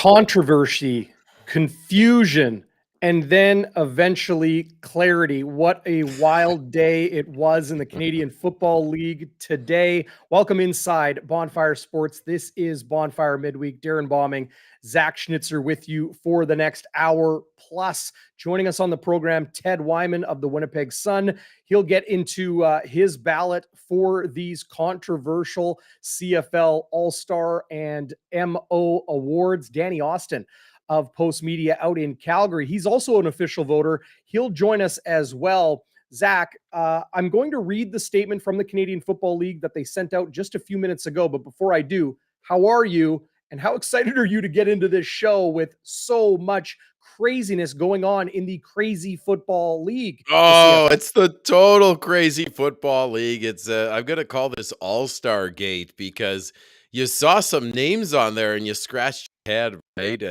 Controversy, confusion, and then eventually clarity. What a wild day it was in the Canadian Football League today. Welcome inside Bonfire Sports. This is Bonfire Midweek. Darrin Bauming, Zach Schnitzer with you for the next hour plus. Joining us on the program, Ted Wyman of the Winnipeg Sun. He'll get into his ballot for these controversial CFL All-Star and MO awards. Danny Austin of Post Media out in Calgary. He's also an official voter. He'll join us as well. Zach, I'm going to read the statement from the Canadian Football League that they sent out just a few minutes ago. But before I do, how are you? And how excited are you to get into this show with so much craziness going on in the crazy football league? Oh, it's the total crazy football league. It's I'm going to call this All-Star Gate because you saw some names on there and you scratched your head, right?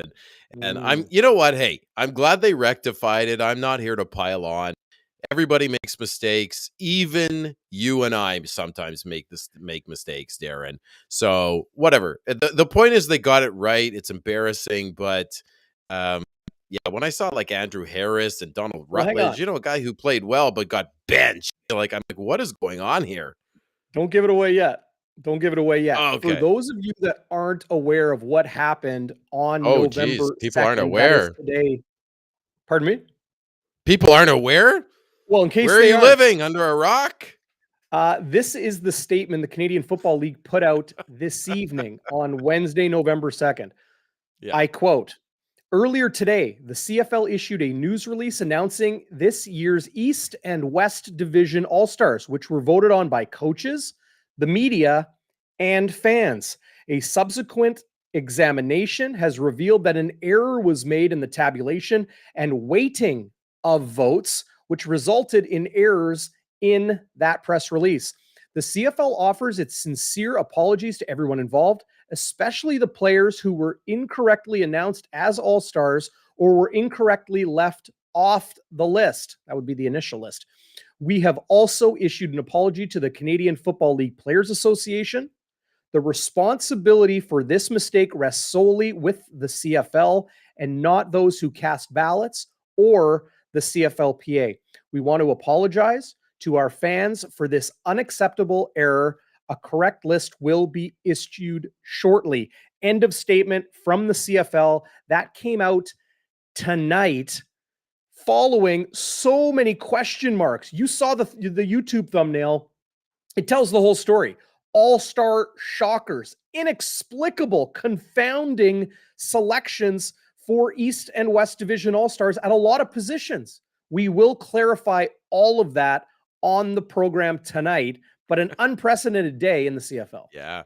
And you know what? Hey, I'm glad they rectified it. I'm not here to pile on. Everybody makes mistakes. Even you and I sometimes make mistakes, Darrin. So whatever. The point is they got it right. It's embarrassing, but yeah, when I saw like Andrew Harris and Donald Rutledge, a guy who played well but got benched, I'm like, what is going on here? Don't give it away yet. Okay. For those of you that aren't aware of what happened on November 2nd, people aren't aware today. Pardon me? People aren't aware? Well, in case where are you living? Under a rock? This is the statement the Canadian Football League put out this evening on Wednesday, November 2nd. Yeah. I quote, "Earlier today, the CFL issued a news release announcing this year's East and West Division All-Stars, which were voted on by coaches, the media, and fans. A subsequent examination has revealed that an error was made in the tabulation and weighting of votes, which resulted in errors in that press release. The CFL offers its sincere apologies to everyone involved, especially the players who were incorrectly announced as All-Stars or were incorrectly left off the list." That would be the initial list. "We have also issued an apology to the Canadian Football League Players Association. The responsibility for this mistake rests solely with the CFL and not those who cast ballots or the CFLPA. We want to apologize to our fans for this unacceptable error. A correct list will be issued shortly." End of statement from the CFL. That came out tonight following so many question marks. You saw the YouTube thumbnail. It tells the whole story. All-star shockers, inexplicable, confounding selections for East and West Division All-Stars at a lot of positions. We will clarify all of that on the program tonight, but an unprecedented day in the CFL. Yeah,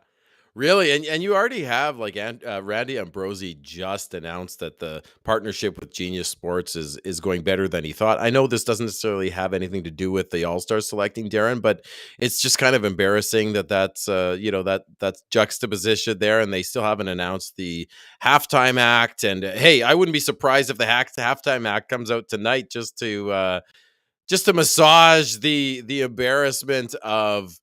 really. And you already have like Randy Ambrosie just announced that the partnership with Genius Sports is going better than he thought. I know this doesn't necessarily have anything to do with the All-Star selecting Darrin, but it's just kind of embarrassing that's that's juxtaposition there, and they still haven't announced the halftime act. And hey, I wouldn't be surprised if the halftime act comes out tonight just to massage the embarrassment of,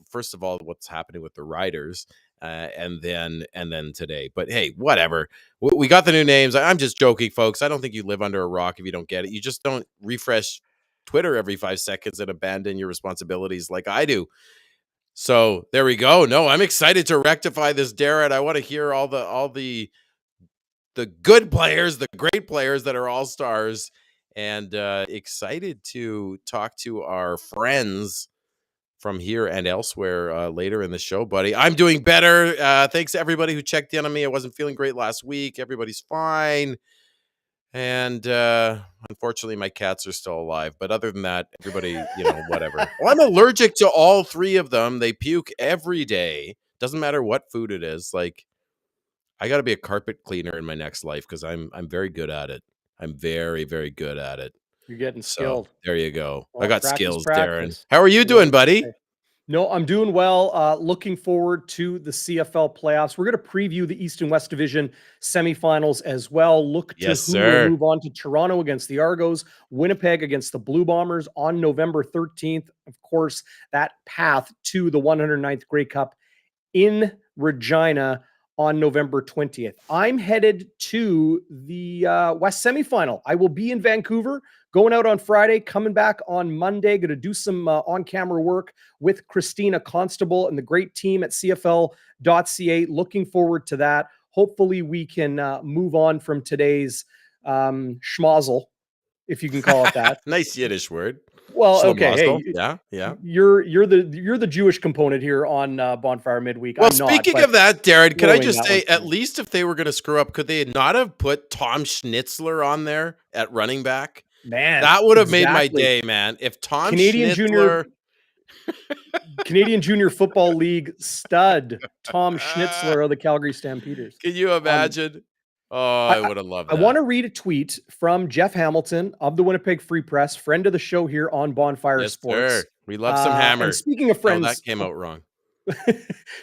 first of all, what's happening with the riders, and then today. But hey, whatever. We got the new names. I'm just joking, folks. I don't think you live under a rock if you don't get it. You just don't refresh Twitter every 5 seconds and abandon your responsibilities like I do. So there we go. No, I'm excited to rectify this, Darrin. I want to hear all the good players, the great players that are all-stars, and excited to talk to our friends from here and elsewhere later in the show, buddy. I'm doing better. Thanks to everybody who checked in on me. I wasn't feeling great last week. Everybody's fine. And unfortunately, my cats are still alive. But other than that, everybody, whatever. Well, I'm allergic to all three of them. They puke every day. Doesn't matter what food it is. Like, I got to be a carpet cleaner in my next life because I'm very good at it. I'm very, very good at it. You're getting skilled. There you go. Well, I got skills, practice. Darrin. How are you doing, buddy? No, I'm doing well. Looking forward to the CFL playoffs. We're going to preview the East and West Division semifinals as well. Look to who will move on to Toronto against the Argos, Winnipeg against the Blue Bombers on November 13th. Of course, that path to the 109th Grey Cup in Regina on November 20th. I'm headed to the West semifinal. I will be in Vancouver, going out on Friday, coming back on Monday. Going to do some on-camera work with Christina Constable and the great team at CFL.ca. Looking forward to that. Hopefully we can move on from today's schmozzle, if you can call it that. Nice Yiddish word. Well, okay. Schlemazel. Hey, yeah. You're the Jewish component here on Bonfire Midweek. Well, I'm not. speaking of that, Darrin, could I throwing just that say, one at least if they were going to screw up, could they not have put Tom Schnitzler on there at running back? Man, That would have made my exactly. day, man. If Tom Canadian Schnitzler, Canadian Junior Football League stud Tom Schnitzler of the Calgary Stampeders. Can you imagine? I would have loved that. I want to read a tweet from Jeff Hamilton of the Winnipeg Free Press, friend of the show here on Bonfire Sports. Sir. We love some hammer. And speaking of friends, that came out wrong.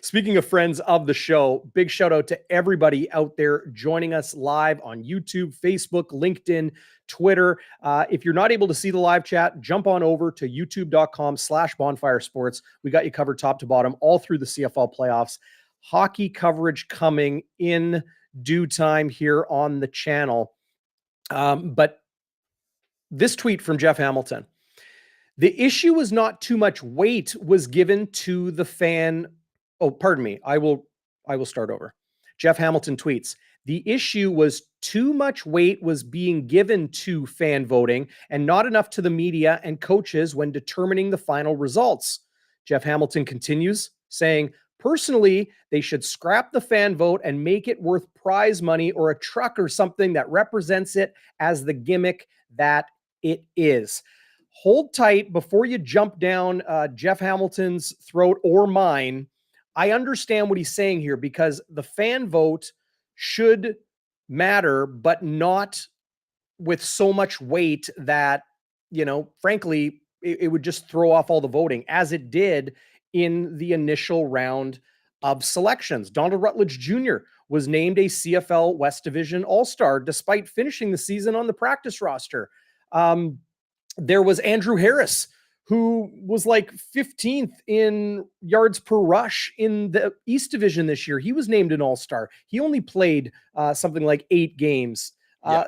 Speaking of friends of the show, big shout out to everybody out there joining us live on YouTube, Facebook, LinkedIn, Twitter. If you're not able to see the live chat, jump on over to youtube.com/Bonfire Sports. We got you covered top to bottom all through the CFL playoffs. Hockey coverage coming in due time here on the channel. But this tweet from Jeff Hamilton: the issue was not too much weight was given to the fan. Oh, pardon me. I will start over. Jeff Hamilton tweets: the issue was too much weight was being given to fan voting and not enough to the media and coaches when determining the final results. Jeff Hamilton continues saying, personally, they should scrap the fan vote and make it worth prize money or a truck or something that represents it as the gimmick that it is. Hold tight before you jump down Jeff Hamilton's throat or mine. I understand what he's saying here, because the fan vote should matter, but not with so much weight that, frankly, it would just throw off all the voting, as it did in the initial round of selections. Donald Rutledge Jr. was named a CFL West Division All-Star despite finishing the season on the practice roster. There was Andrew Harris, who was like 15th in yards per rush in the East Division this year. He was named an All-Star. He only played something like 8 games.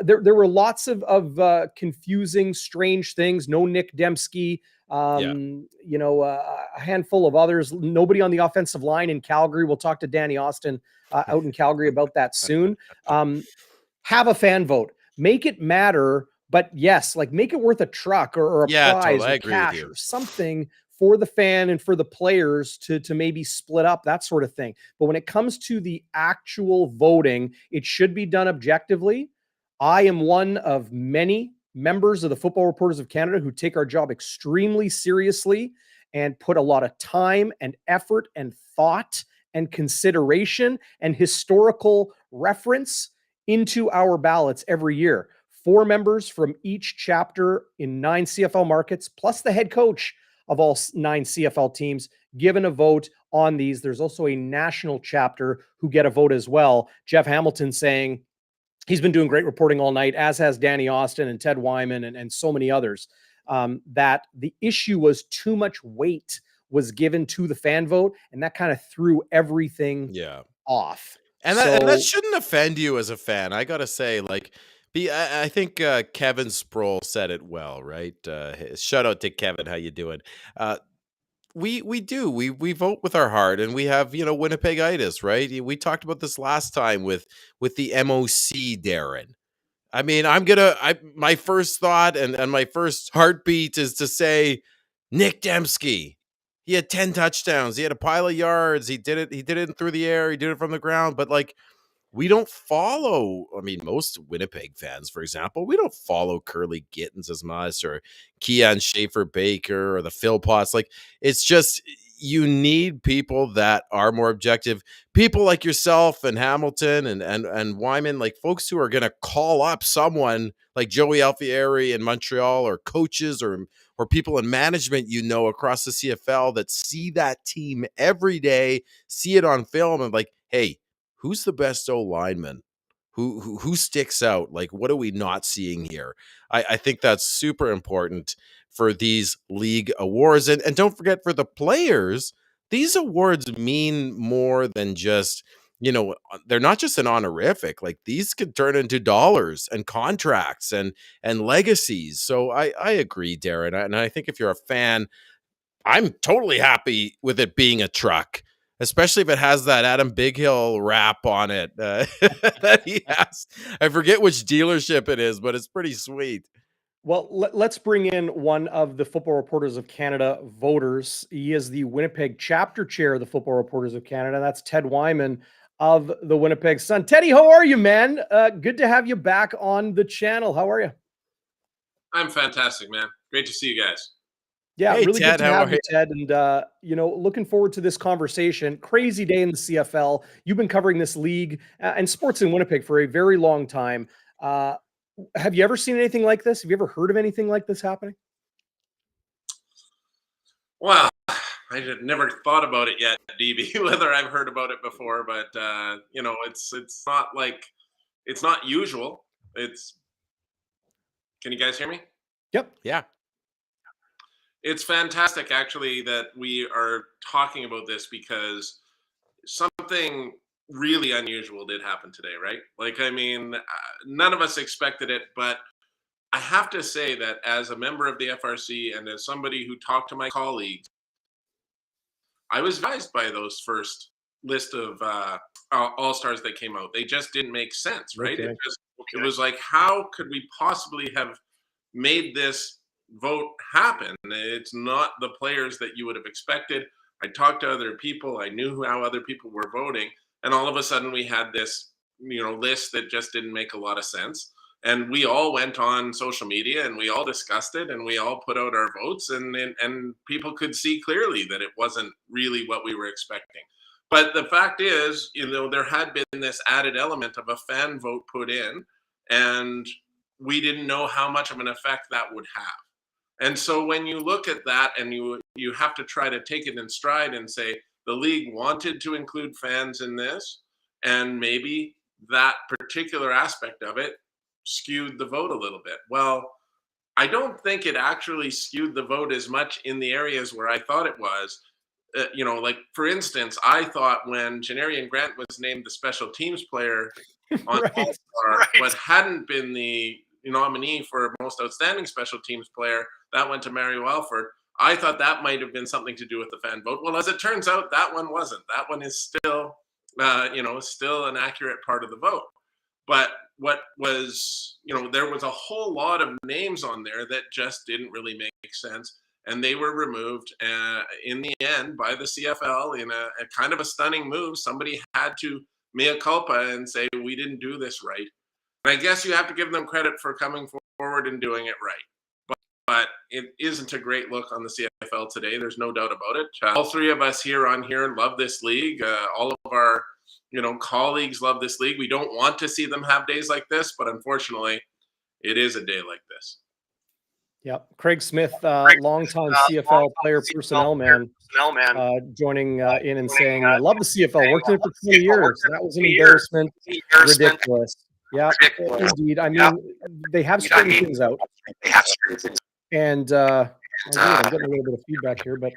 There were lots of confusing, strange things. No Nick Dembski, a handful of others. Nobody on the offensive line in Calgary. We'll talk to Danny Austin out in Calgary about that soon. Have a fan vote. Make it matter. But yes, like make it worth a truck or a prize or cash or something for the fan and for the players to maybe split up, that sort of thing. But when it comes to the actual voting, it should be done objectively. I am one of many members of the Football Reporters of Canada who take our job extremely seriously and put a lot of time and effort and thought and consideration and historical reference into our ballots every year. 4 members from each chapter in 9 CFL markets, plus the head coach of all 9 CFL teams, given a vote on these. There's also a national chapter who get a vote as well. Jeff Hamilton saying he's been doing great reporting all night, as has Danny Austin and Ted Wyman and so many others, that the issue was too much weight was given to the fan vote, and that kind of threw everything off. And that shouldn't offend you as a fan. I got to say, I think Kevin Sproul said it well, right? Shout out to Kevin. How you doing? We vote with our heart, and we have Winnipegitis, right? We talked about this last time with the MOC, Darrin. I mean, my first thought and my first heartbeat is to say Nick Dembski. He had 10 touchdowns. He had a pile of yards. He did it through the air. He did it from the ground. But we don't follow, most Winnipeg fans, for example, we don't follow Curly Gittins as much, or Keon Schaefer-Baker, or the Philpotts. It's just, you need people that are more objective. People like yourself and Hamilton and Wyman, folks who are going to call up someone like Joey Alfieri in Montreal, or coaches or people in management, across the CFL that see that team every day, see it on film, and hey, who's the best O-lineman? Who sticks out? What are we not seeing here? I think that's super important for these league awards. And don't forget, for the players, these awards mean more than just, you know, they're not just an honorific, like these could turn into dollars and contracts and legacies. So I agree, Darrin. And I think if you're a fan, I'm totally happy with it being a truck, especially if it has that Adam Bighill wrap on it that he has. I forget which dealership it is, but it's pretty sweet. Well, let's bring in one of the Football Reporters of Canada voters. He is the Winnipeg chapter chair of the Football Reporters of Canada. That's Ted Wyman of the Winnipeg Sun. Teddy, how are you, man? Good to have you back on the channel. How are you? I'm fantastic, man. Great to see you guys. Yeah, Hey, really Ted, good to how have are you, you? Ted. And, looking forward to this conversation. Crazy day in the CFL. You've been covering this league and sports in Winnipeg for a very long time. Have you ever seen anything like this? Have you ever heard of anything like this happening? Well, I had never thought about it yet, DB, whether I've heard about it before, but it's not like it's not usual. Can you guys hear me? Yep. Yeah. It's fantastic actually that we are talking about this because something really unusual did happen today, right? Like, I mean, none of us expected it, but I have to say that as a member of the FRC and as somebody who talked to my colleagues, I was advised by those first list of all-stars that came out. They just didn't make sense, right? Okay. It was like, how could we possibly have made this vote happen? It's not the players that you would have expected. I talked to other people. I knew how other people were voting, and all of a sudden we had this, list that just didn't make a lot of sense. And we all went on social media and we all discussed it and we all put out our votes, and people could see clearly that it wasn't really what we were expecting. But the fact is, there had been this added element of a fan vote put in, and we didn't know how much of an effect that would have. And so when you look at that and you have to try to take it in stride and say the league wanted to include fans in this, and maybe that particular aspect of it skewed the vote a little bit. Well, I don't think it actually skewed the vote as much in the areas where I thought it was. Like for instance, I thought when Janarian Grant was named the special teams player on Right. All-Star, but hadn't been the nominee for most outstanding special teams player, that went to Mary Welford. I thought that might have been something to do with the fan vote. Well, as it turns out, that one wasn't. That one is still, still an accurate part of the vote. But what was, there was a whole lot of names on there that just didn't really make sense. And they were removed in the end by the CFL in a kind of a stunning move. Somebody had to mea culpa and say, we didn't do this right. And I guess you have to give them credit for coming forward and doing it right. But it isn't a great look on the CFL today. There's no doubt about it. All three of us here on here love this league. All of our colleagues love this league. We don't want to see them have days like this, but unfortunately, it is a day like this. Yep. Craig Smith, longtime CFL player personnel man, joining in and saying, I love the CFL, worked in it for 20 years. That was an embarrassment. Ridiculous. Yeah, indeed. I mean, they have straightened things out. And I'm getting a little bit of feedback here, but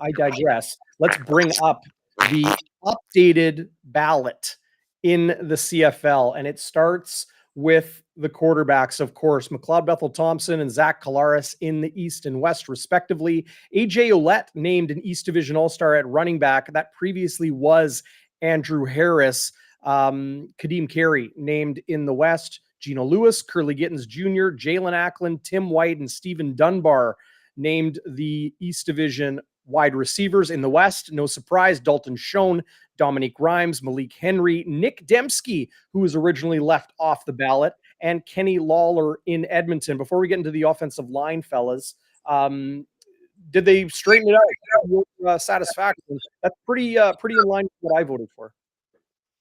I digress. Let's bring up the updated ballot in the CFL, and it starts with the quarterbacks, of course, McLeod Bethel Thompson and Zach Collaros in the East and West, respectively. AJ Ouellette named an East Division All-Star at running back. That previously was Andrew Harris. Kadeem Carey named in the West. Gino Lewis, Curly Gittins Jr., Jalen Ackland, Tim White, and Stephen Dunbar named the East Division wide receivers. In the West, no surprise, Dalton Schoen, Dominique Rhymes, Malik Henry, Nick Dembski, who was originally left off the ballot, and Kenny Lawler in Edmonton. Before we get into the offensive line, fellas, did they straighten it out with your satisfaction? That's pretty in line with what I voted for.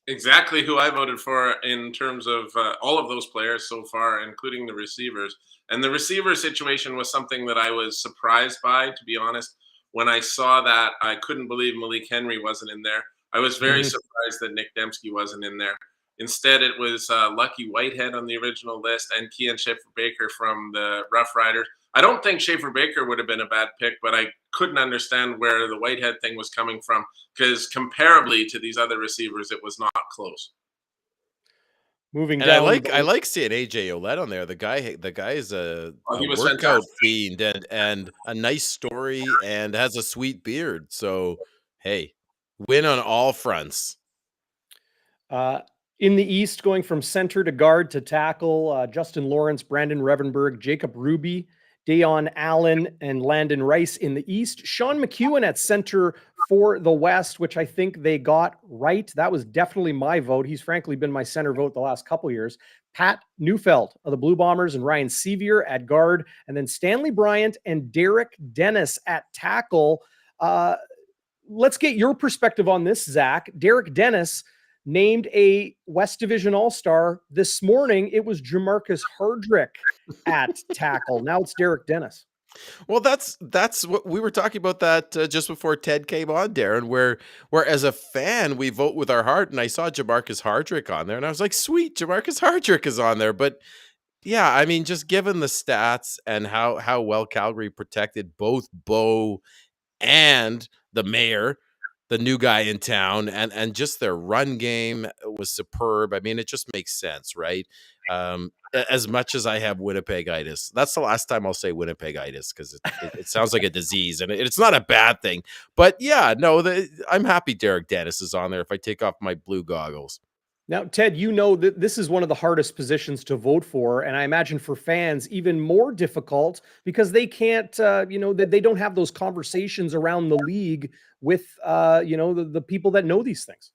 Exactly who I voted for in terms of all of those players so far, including the receivers. And the receiver situation was something that I was surprised by, to be honest. When I saw that, I couldn't believe Malik Henry wasn't in there. I was very surprised that Nick Dembski wasn't in there. Instead, it was Lucky Whitehead on the original list and Kean Schaefer-Baker from the Rough Riders. I don't think Schaefer-Baker would have been a bad pick, but I couldn't understand where the Whitehead thing was coming from, because comparably to these other receivers, it was not close. Moving And I down, like seeing AJ Ouellette on there. The guy is a He was workout fantastic. fiend and a nice story and has a sweet beard. So hey, win on all fronts. in the East, going from center to guard to tackle, Justin Lawrence, Brandon Revenberg, Jacob Ruby, Dayon Allen, and Landon Rice in the East. Sean McEwen at center for the West, which I think they got right. That was definitely my vote. He's frankly been my center vote the last couple years. Pat Neufeld of the Blue Bombers and Ryan Sevier at guard, and then Stanley Bryant and Derek Dennis at tackle. Let's get your perspective on this, Zach. Derek Dennis named a West Division All-Star. This morning, it was Jamarcus Hardrick at tackle. Now it's Derek Dennis. Well, that's what we were talking about that just before Ted came on, Darren, where as a fan, we vote with our heart. And I saw Jamarcus Hardrick on there and I was like, sweet, Jamarcus Hardrick is on there. But yeah, I mean, just given the stats and how well Calgary protected both Bo and the mayor, the new guy in town, and just their run game was superb. I mean, it just makes sense, right? As much as I have Winnipegitis, that's the last time I'll say Winnipegitis, because it sounds like a disease, and it's not a bad thing. But yeah, no, I'm happy Derek Dennis is on there if I take off my blue goggles. Now, Ted, you know that this is one of the hardest positions to vote for, and I imagine for fans even more difficult because they can't, that they don't have those conversations around the league with, the people that know these things.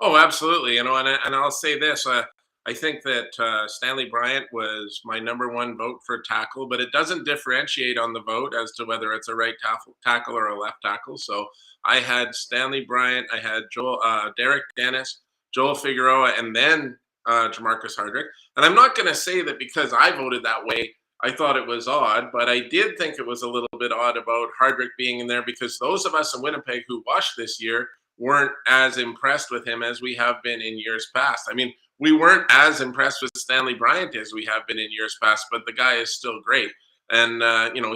Oh, absolutely. And I'll say this. I think that Stanley Bryant was my number one vote for tackle, but it doesn't differentiate on the vote as to whether it's a right tackle or a left tackle. So I had Stanley Bryant, I had Derek Dennis, Joel Figueroa, and then Jamarcus Hardrick. And I'm not going to say that because I voted that way, I thought it was odd, but I did think it was a little bit odd about Hardrick being in there, because those of us in Winnipeg who watched this year weren't as impressed with him as we have been in years past. I mean, we weren't as impressed with Stanley Bryant as we have been in years past, but the guy is still great. And,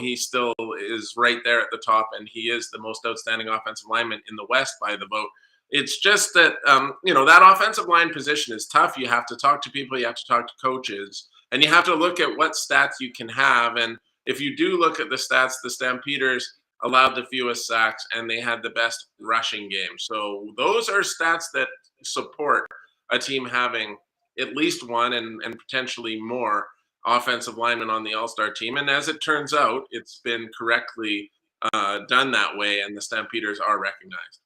he still is right there at the top, and he is the most outstanding offensive lineman in the West by the vote. It's just that, that offensive line position is tough. You have to talk to people, you have to talk to coaches, and you have to look at what stats you can have. And if you do look at the stats, the Stampeders allowed the fewest sacks, and they had the best rushing game. So those are stats that support a team having at least one and potentially more offensive linemen on the All-Star team. And as it turns out, it's been correctly done that way, and the Stampeders are recognized.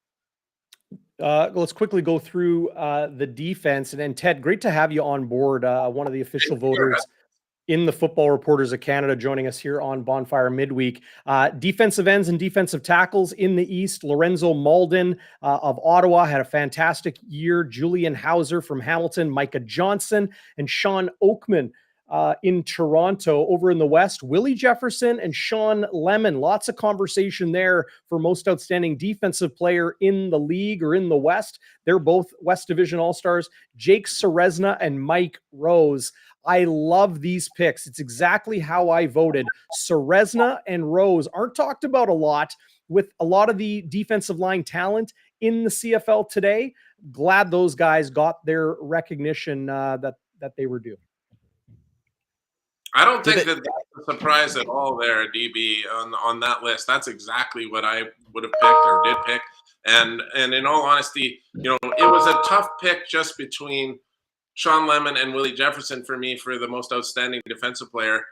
Let's quickly go through the defense. And Ted, great to have you on board, one of the official voters in the Football Reporters of Canada, joining us here on Bonfire Midweek. Defensive ends and defensive tackles in the East, Lorenzo Malden of Ottawa had a fantastic year. Julian Hauser from Hamilton, Micah Johnson, and Sean Oakman in Toronto. Over in the West, Willie Jefferson and Sean Lemon. Lots of conversation there for most outstanding defensive player in the league or in the West. They're both West Division All-Stars. Jake Serezna and Mike Rose. I love these picks. It's exactly how I voted. Serezna and Rose aren't talked about a lot with a lot of the defensive line talent in the CFL today. Glad those guys got their recognition that they were due. I don't think that's a surprise at all there, DB, on that list. That's exactly what I would have picked or did pick. And in all honesty, it was a tough pick just between Sean Lemon and Willie Jefferson for me for the most outstanding defensive player.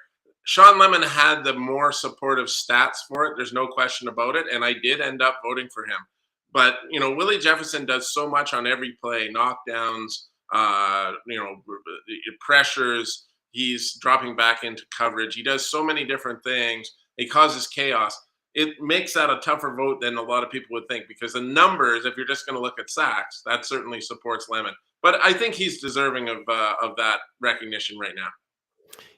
Sean Lemon had the more supportive stats for it. There's no question about it. And I did end up voting for him. But, Willie Jefferson does so much on every play, knockdowns, pressures. He's dropping back into coverage. He does so many different things. He causes chaos. It makes that a tougher vote than a lot of people would think, because the numbers, if you're just going to look at sacks, that certainly supports Lemon. But I think he's deserving of that recognition right now.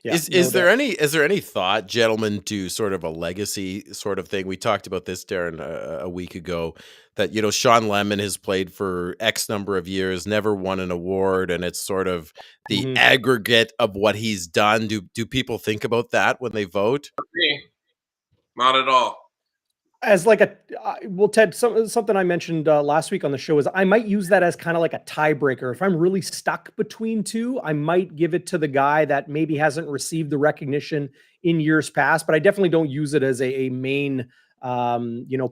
Yeah, is there any thought, gentlemen, to sort of a legacy sort of thing? We talked about this, Darren, a week ago, that Sean Lemon has played for X number of years, never won an award, and it's sort of the aggregate of what he's done. Do people think about that when they vote? Not at all. as like well, Ted, something I mentioned last week on the show is I might use that as kind of like a tiebreaker. If I'm really stuck between two, I might give it to the guy that maybe hasn't received the recognition in years past, but I definitely don't use it as a main,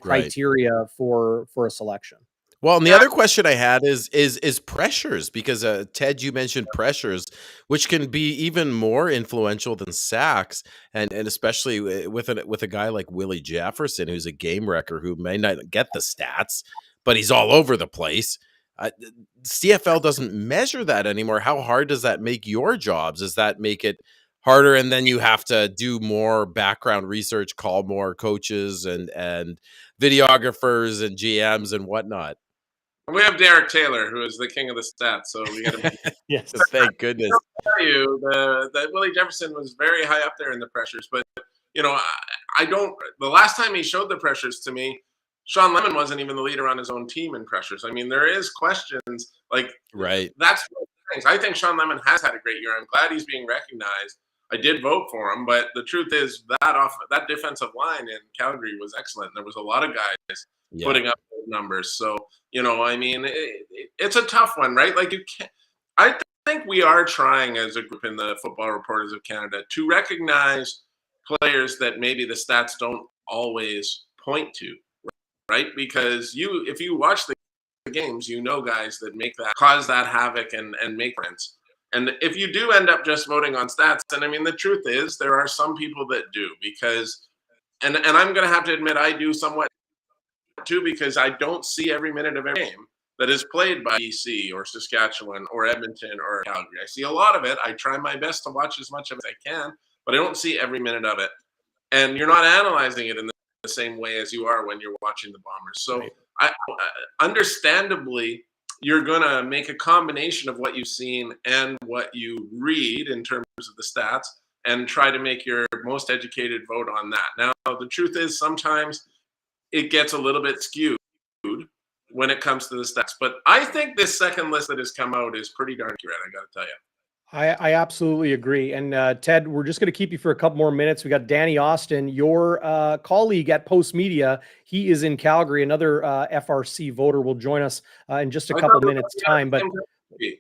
criteria for a selection. Well, and the other question I had is pressures, because Ted, you mentioned pressures, which can be even more influential than sacks, and especially with a guy like Willie Jefferson, who's a game wrecker, who may not get the stats, but he's all over the place. CFL doesn't measure that anymore. How hard does that make your jobs? Does that make it harder, and then you have to do more background research, call more coaches and videographers and GMs and whatnot? We have Derek Taylor, who is the king of the stats, so we got to. Yes, thank goodness. I'll tell you that Willie Jefferson was very high up there in the pressures, but I don't. The last time he showed the pressures to me, Sean Lemon wasn't even the leader on his own team in pressures. I mean, there is questions like right. That's one of the things. I think Sean Lemon has had a great year. I'm glad he's being recognized. I did vote for him, but the truth is that defensive line in Calgary was excellent. There was a lot of guys putting up those numbers. So, I mean, it's a tough one, right? Like, you can't. I think we are trying as a group in the Football Reporters of Canada to recognize players that maybe the stats don't always point to, right? Because if you watch the games, guys that cause that havoc and make friends. And if you do end up just voting on stats, and I mean, the truth is there are some people that do, because, and I'm going to have to admit I do somewhat too, because I don't see every minute of every game that is played by BC or Saskatchewan or Edmonton or Calgary. I see a lot of it. I try my best to watch as much of it as I can, but I don't see every minute of it. And you're not analyzing it in the same way as you are when you're watching the Bombers. So right. Understandably, you're going to make a combination of what you've seen and what you read in terms of the stats and try to make your most educated vote on that. Now, the truth is sometimes it gets a little bit skewed when it comes to the stats. But I think this second list that has come out is pretty darn accurate, I got to tell you. I absolutely agree. And Ted, we're just going to keep you for a couple more minutes. We got Danny Austin, your colleague at Post Media. He is in Calgary. Another FRC voter will join us in just a couple minutes time. But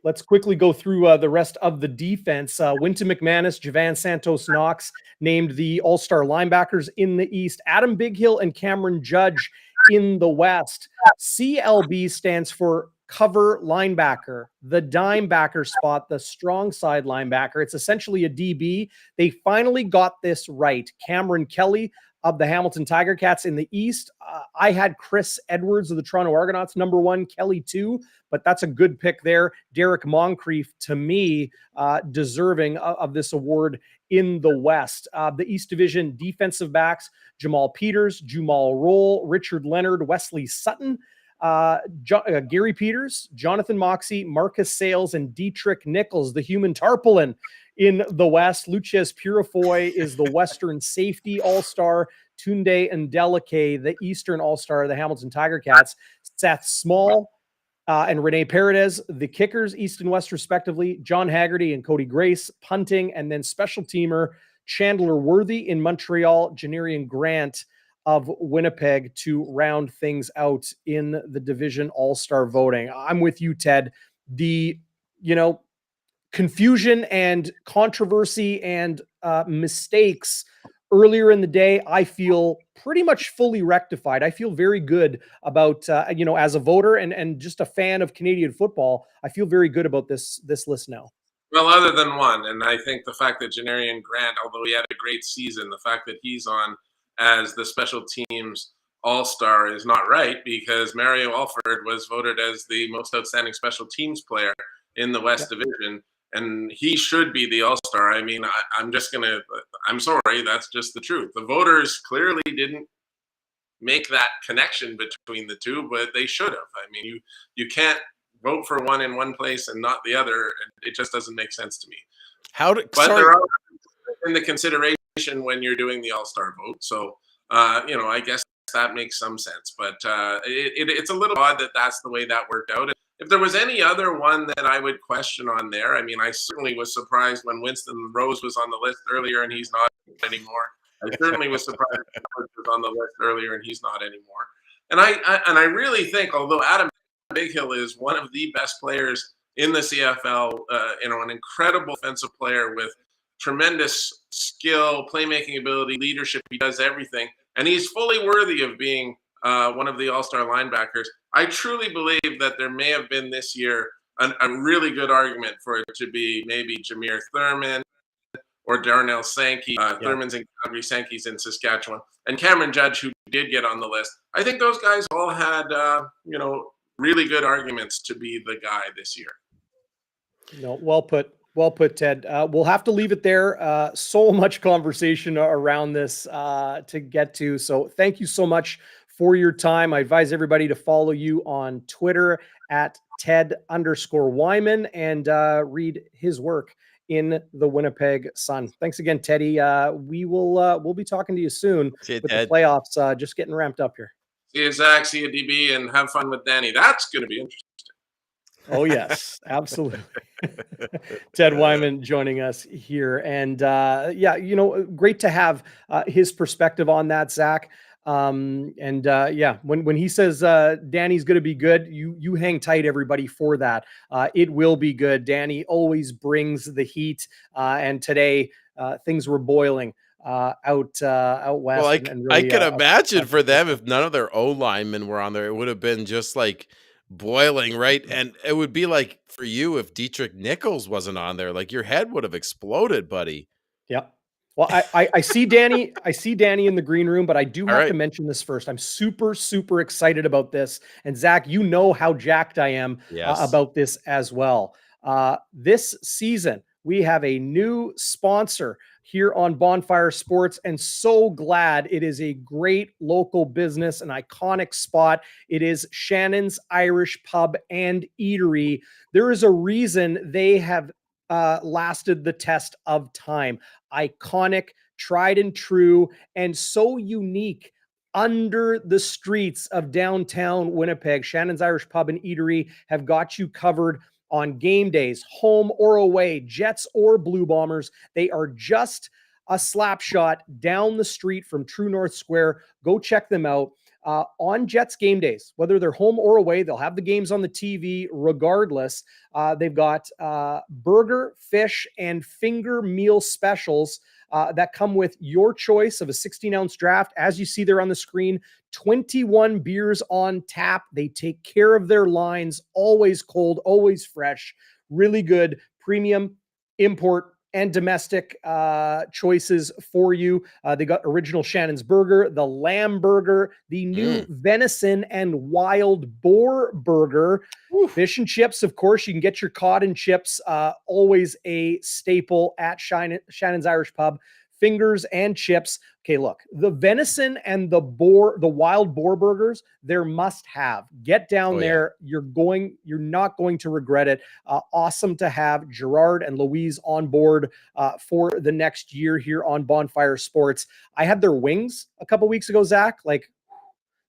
let's quickly go through the rest of the defense. Wynton McManus, Javan Santos-Knox named the All-Star linebackers in the East. Adam Bighill and Cameron Judge in the West. CLB stands for cover linebacker, the dime backer spot, the strong side linebacker. It's essentially a DB. They finally got this right. Cameron Kelly of the Hamilton Tiger Cats in the East. I had Chris Edwards of the Toronto Argonauts, number 1, Kelly 2, but that's a good pick there. Derek Moncrief, to me, deserving of this award in the West. The East Division defensive backs, Jamal Peters, Jamal Roll, Richard Leonard, Wesley Sutton, Gary Peters, Jonathan Moxey, Marcus Sales, and Dietrich Nichols, the human tarpaulin in the West. Luches Purifoy is the Western safety all-star. Tunde Ndeleke, the Eastern all-star of the Hamilton Tiger Cats. Seth Small and Rene Paredes, the kickers, East and West respectively. John Haggerty and Cody Grace, punting, and then special teamer Chandler Worthy in Montreal, Janarian Grant of Winnipeg to round things out in the Division All-Star voting. I'm with you, Ted. The, confusion and controversy and mistakes earlier in the day, I feel pretty much fully rectified. I feel very good about, as a voter and just a fan of Canadian football, I feel very good about this list now. Well, other than one, and I think the fact that Janarian Grant, although he had a great season, the fact that he's on as the special teams all-star is not right, because Mario Alford was voted as the most outstanding special teams player in the West Division, and he should be the all-star. I mean, I'm sorry, that's just the truth. The voters clearly didn't make that connection between the two, but they should have. I mean, you can't vote for one in one place and not the other. It just doesn't make sense to me. There are in the consideration when you're doing the all-star vote. So, I guess that makes some sense, but it's a little odd that that's the way that worked out. If there was any other one that I would question on there, I mean, I certainly was surprised when Winston Rose was on the list earlier and he's not anymore. I certainly was surprised that he was on the list earlier and he's not anymore. And I really think, although Adam Bighill is one of the best players in the CFL, an incredible offensive player with tremendous skill, playmaking ability, leadership. He does everything, and he's fully worthy of being one of the All-Star linebackers. I truly believe that there may have been this year a really good argument for it to be maybe Jameer Thurman or Darnell Sankey. Thurman's in Calgary, Sankey's in Saskatchewan, and Cameron Judge, who did get on the list. I think those guys all had, really good arguments to be the guy this year. No, well put. Well put, Ted. We'll have to leave it there. So much conversation around this to get to. So thank you so much for your time. I advise everybody to follow you on Twitter at Ted_Wyman and read his work in the Winnipeg Sun. Thanks again, Teddy. We'll be talking to you soon with Ted. the playoffs just getting ramped up here. See you, Zach. See you, DB, and have fun with Danny. That's going to be interesting. Oh, yes, absolutely. Ted Wyman joining us here. And great to have his perspective on that, Zach. When he says Danny's going to be good, you hang tight, everybody, for that. It will be good. Danny always brings the heat. And today things were boiling out west. Well, I could imagine for them, if none of their O linemen were on there, it would have been just like boiling, right? And it would be like for you if Dietrich Nichols wasn't on there, like your head would have exploded, buddy. Yep. Well, I see Danny. I see Danny in the green room, but I do have to mention this first. I'm super, super excited about this. And Zach, you know how jacked I am about this as well. This season, we have a new sponsor here on Bonfire Sports, and so glad. It is a great local business, an iconic spot. It is Shannon's Irish Pub and Eatery. There is a reason they have lasted the test of time. Iconic, tried and true, and so unique under the streets of downtown Winnipeg. Shannon's Irish Pub and Eatery have got you covered on game days, home or away, Jets or Blue Bombers. They are just a slap shot down the street from True North Square. Go check them out. On Jets game days, whether they're home or away, they'll have the games on the TV regardless. They've got burger, fish, and finger meal specials that come with your choice of a 16-ounce draft. As you see there on the screen, 21 beers on tap. They take care of their lines, always cold, always fresh, really good premium import and domestic choices for you. They got original Shannon's burger, the lamb burger, the new venison and wild boar burger, fish and chips. Of course, you can get your cod and chips, always a staple at Shannon's Irish Pub. Fingers and chips. Okay, look, the venison and the wild boar burgers, they're must have. Get down there. Yeah. You're not going to regret it. Awesome to have Gerard and Louise on board for the next year here on Bonfire Sports. I had their wings a couple weeks ago, Zach. Like,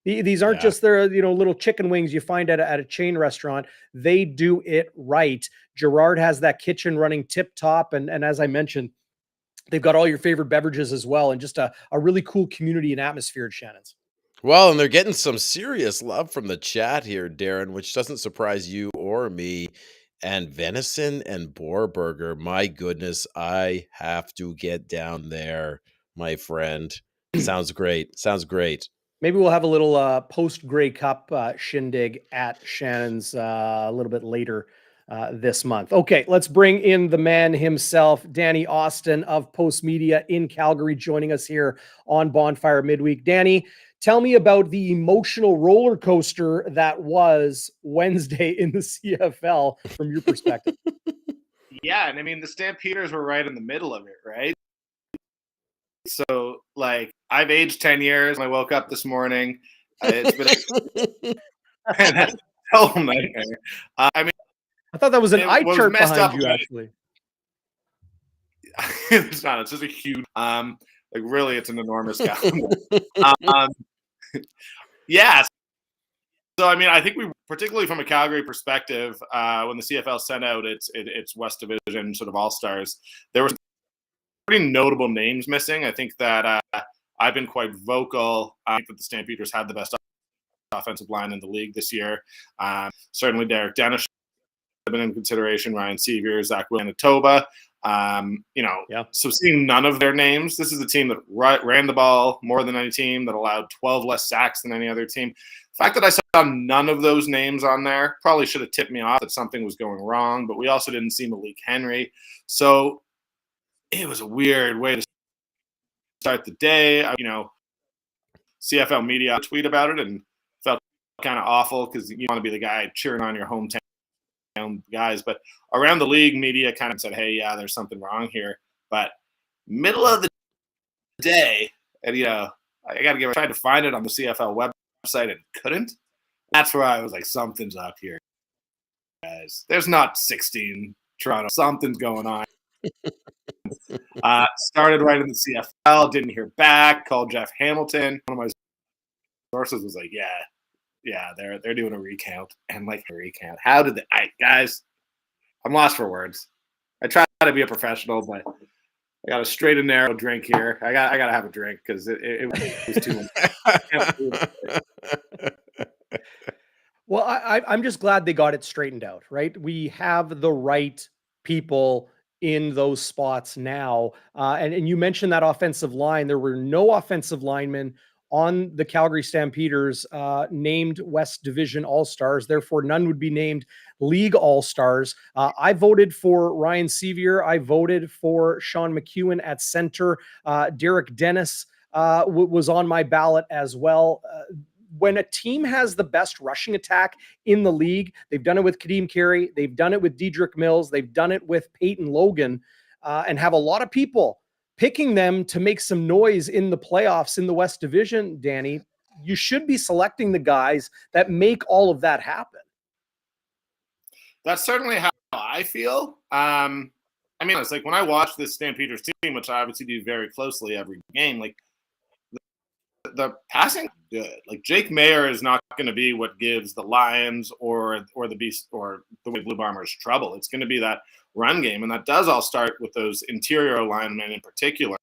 these aren't just their, little chicken wings you find at a chain restaurant. They do it right. Gerard has that kitchen running tip top. And as I mentioned, they've got all your favorite beverages as well, and just a really cool community and atmosphere at Shannon's. Well, and they're getting some serious love from the chat here, Darrin, which doesn't surprise you or me. And venison and boar burger, my goodness, I have to get down there, my friend. Sounds great. Sounds great. Maybe we'll have a little post-Grey Cup shindig at Shannon's a little bit later this month. Okay, let's bring in the man himself, Danny Austin of Post Media in Calgary, joining us here on Bonfire Midweek. Danny, tell me about the emotional roller coaster that was Wednesday in the CFL from your perspective. Yeah, and I mean, the Stampeders were right in the middle of it, right? So, I've aged 10 years. I woke up this morning. It's been a total nightmare. I thought that was an eye chart behind you, actually. It's not. It's just a huge, really, it's an enormous calendar. Yeah. So, I think we, particularly from a Calgary perspective, when the CFL sent out its West Division sort of All-Stars, there was pretty notable names missing. I think that I've been quite vocal. I think that the Stampeders had the best offensive line in the league this year. Certainly Derek Dennis should have been in consideration. Ryan Sevier, Zach Manitoba. So seeing none of their names, this is a team that ran the ball more than any team, that allowed 12 less sacks than any other team. The fact that I saw none of those names on there probably should have tipped me off that something was going wrong, but we also didn't see Malik Henry. So it was a weird way to start the day. CFL media tweet about it and felt kind of awful because you want to be the guy cheering on your hometown guys. But around the league, media kind of said, hey, yeah, there's something wrong here. But middle of the day, and I tried to find it on the CFL website and couldn't. That's where I was like, something's up here, guys. There's not 16 Toronto. Something's going on. Started right in the CFL, didn't hear back, called Jeff Hamilton. One of my sources was like, yeah, they're doing a recount. And like, a recount. How did guys, I'm lost for words. I try to be a professional, but I got a straight and narrow drink here. I got to have a drink because it was too much. Well, I'm just glad they got it straightened out, right? We have the right people in those spots now. And you mentioned that offensive line. There were no offensive linemen on the Calgary Stampeders named West Division All-Stars. Therefore, none would be named League All-Stars. I voted for Ryan Sevier. I voted for Sean McEwen at center. Derek Dennis was on my ballot as well. When a team has the best rushing attack in the league, they've done it with Kadeem Carey, they've done it with Dedrick Mills, they've done it with Peyton Logan, and have a lot of people picking them to make some noise in the playoffs in the West Division, Danny. You should be selecting the guys that make all of that happen. That's certainly how I feel. It's like when I watch this Stampeders team, which I obviously do very closely every game, like the passing good. Like Jake Mayer is not going to be what gives the Lions or the Beast or the Blue Bombers trouble. It's going to be that run game, and that does all start with those interior linemen in particular.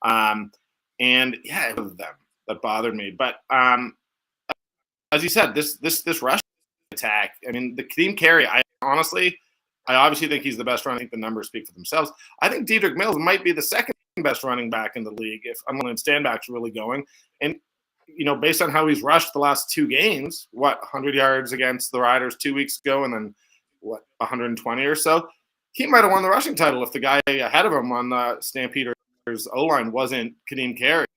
And yeah, it was them that bothered me. But as you said, this rush attack. I mean, the Kadeem Carey. I obviously think he's the best runner. I think the numbers speak for themselves. I think Dedrick Mills might be the second best running back in the league if Unlin Standback's really going. And, based on how he's rushed the last two games, 100 yards against the Riders 2 weeks ago and then, 120 or so, he might have won the rushing title if the guy ahead of him on the Stampeders O-line wasn't Kadeem Carey.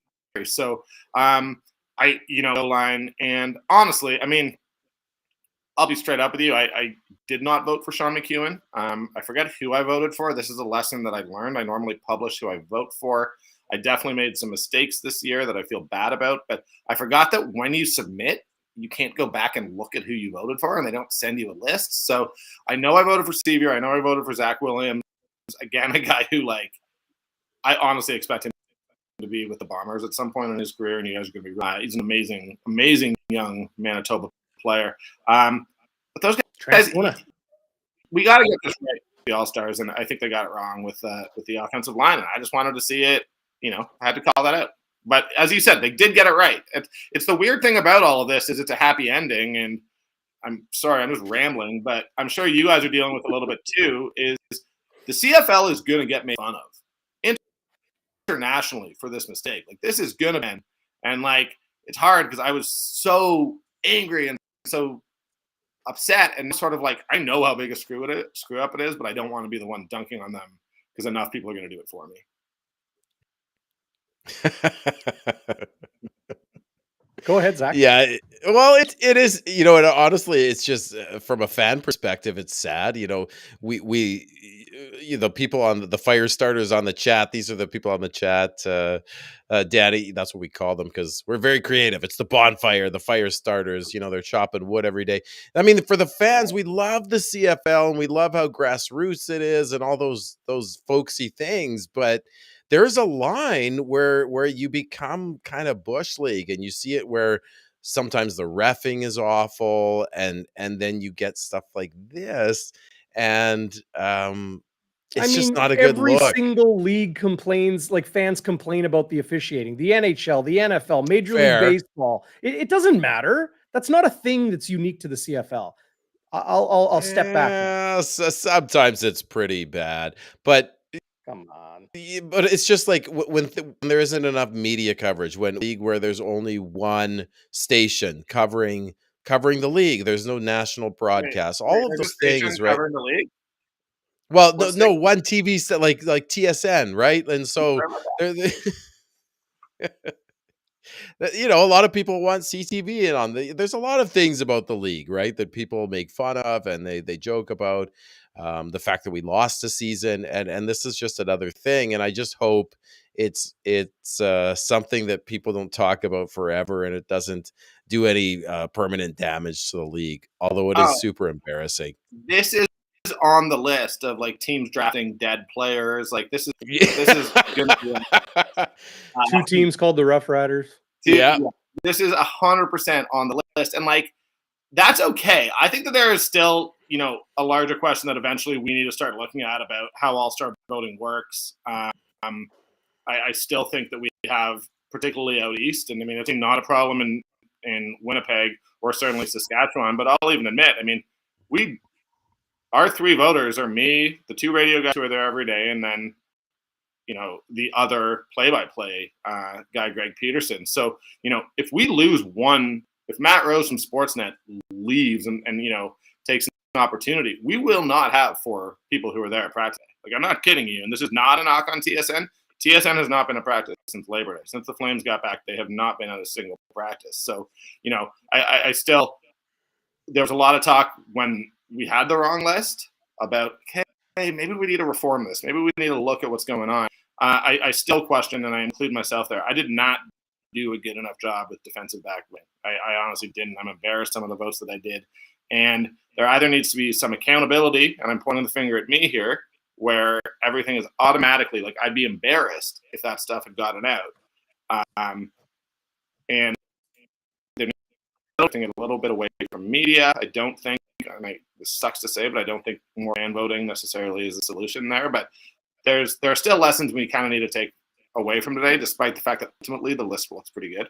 So, O-line. And honestly, I'll be straight up with you. I did not vote for Sean McEwen. I forget who I voted for. This is a lesson that I learned. I normally publish who I vote for. I definitely made some mistakes this year that I feel bad about, but I forgot that when you submit, you can't go back and look at who you voted for, and they don't send you a list. So I know I voted for Sevier. I know I voted for Zach Williams. Again, a guy who, I honestly expect him to be with the Bombers at some point in his career, and you guys are going to be he's an amazing, amazing young Manitoba player. But those guys, we got to get this right, the All-Stars, and I think they got it wrong with the offensive line. And I just wanted to see it. I had to call that out. But as you said, they did get it right. It's the weird thing about all of this is it's a happy ending. And I'm sorry, I'm just rambling, but I'm sure you guys are dealing with a little bit too. Is the CFL is going to get made fun of internationally for this mistake. This is going to be, and it's hard because I was so angry and so upset and sort of I know how big a screw up it is, but I don't want to be the one dunking on them because enough people are going to do it for me. Go ahead, Zach. Yeah, well, it is, and honestly, it's just from a fan perspective, it's sad. We people on the fire starters on the chat. These are the people on the chat. Daddy, that's what we call them because we're very creative. It's the bonfire, the fire starters. They're chopping wood every day. For the fans, we love the CFL and we love how grassroots it is and all those folksy things, but there's a line where you become kind of bush league, and you see it where sometimes the reffing is awful, and then you get stuff like this, and It's just not a good every look. single league complains, like fans complain about the officiating. The NHL, the NFL, Major League Baseball. It doesn't matter. That's not a thing that's unique to the CFL. I'll step back. Sometimes it's pretty bad, but Come on. but it's just like when there isn't enough media coverage, when league where there's only one station covering the league, there's no national broadcast. All of those things, right? Covering the league. Well, no, one TV set like TSN, right? And so you know, a lot of people want CTV in on there's a lot of things about the league, right, that people make fun of and they joke about, the fact that we lost a season, and this is just another thing. And I just hope it's something that people don't talk about forever and it doesn't do any permanent damage to the league, although it is super embarrassing. This is on the list of like teams drafting dead players. Like this is gonna be 2 teams called the Rough Riders. Yeah. This is 100% on the list, and like that's okay. I think that there is still, you know, a larger question that eventually we need to start looking at about how All-Star voting works. I still think that we have, particularly out east, and I mean it's not a problem in Winnipeg or certainly Saskatchewan, but I'll even admit, I mean, our 3 voters are me, the 2 radio guys who are there every day, and then, you know, the other play-by-play guy, Greg Peterson. So, you know, if we lose one, if Matt Rose from Sportsnet leaves and you know, takes an opportunity, we will not have 4 people who are there at practice. Like, I'm not kidding you. And this is not a knock on TSN. TSN has not been at practice since Labor Day. Since the Flames got back, they have not been at a single practice. So, you know, I still, there was a lot of talk when we had the wrong list about, hey, maybe we need to reform this. Maybe we need to look at what's going on. I still question, and I include myself there, I did not do a good enough job with defensive back win. I honestly didn't. I'm embarrassed some of the votes that I did. And there either needs to be some accountability, and I'm pointing the finger at me here, where everything is automatically, like, I'd be embarrassed if that stuff had gotten out. And they're taking it a little bit away from media. I don't think, this sucks to say, but I don't think more fan voting necessarily is a solution there. But there are still lessons we kind of need to take away from today, despite the fact that ultimately the list looks pretty good.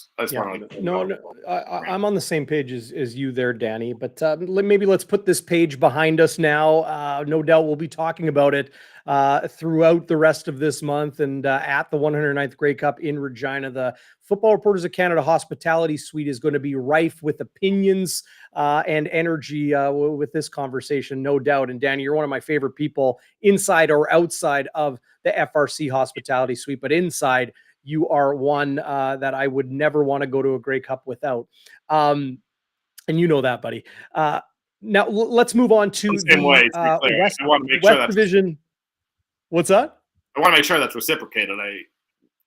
I'm on the same page as you there, Danny, but maybe let's put this page behind us now. No doubt we'll be talking about it throughout the rest of this month and at the 109th Grey Cup in Regina. The Football Reporters of Canada Hospitality Suite is going to be rife with opinions and energy with this conversation, no doubt. And Danny, you're one of my favorite people inside or outside of the FRC Hospitality Suite, but inside, you are one that I would never want to go to a Grey Cup without. And you know that, buddy. Now let's move on to the West Division. What's that? I want to make sure that's reciprocated. I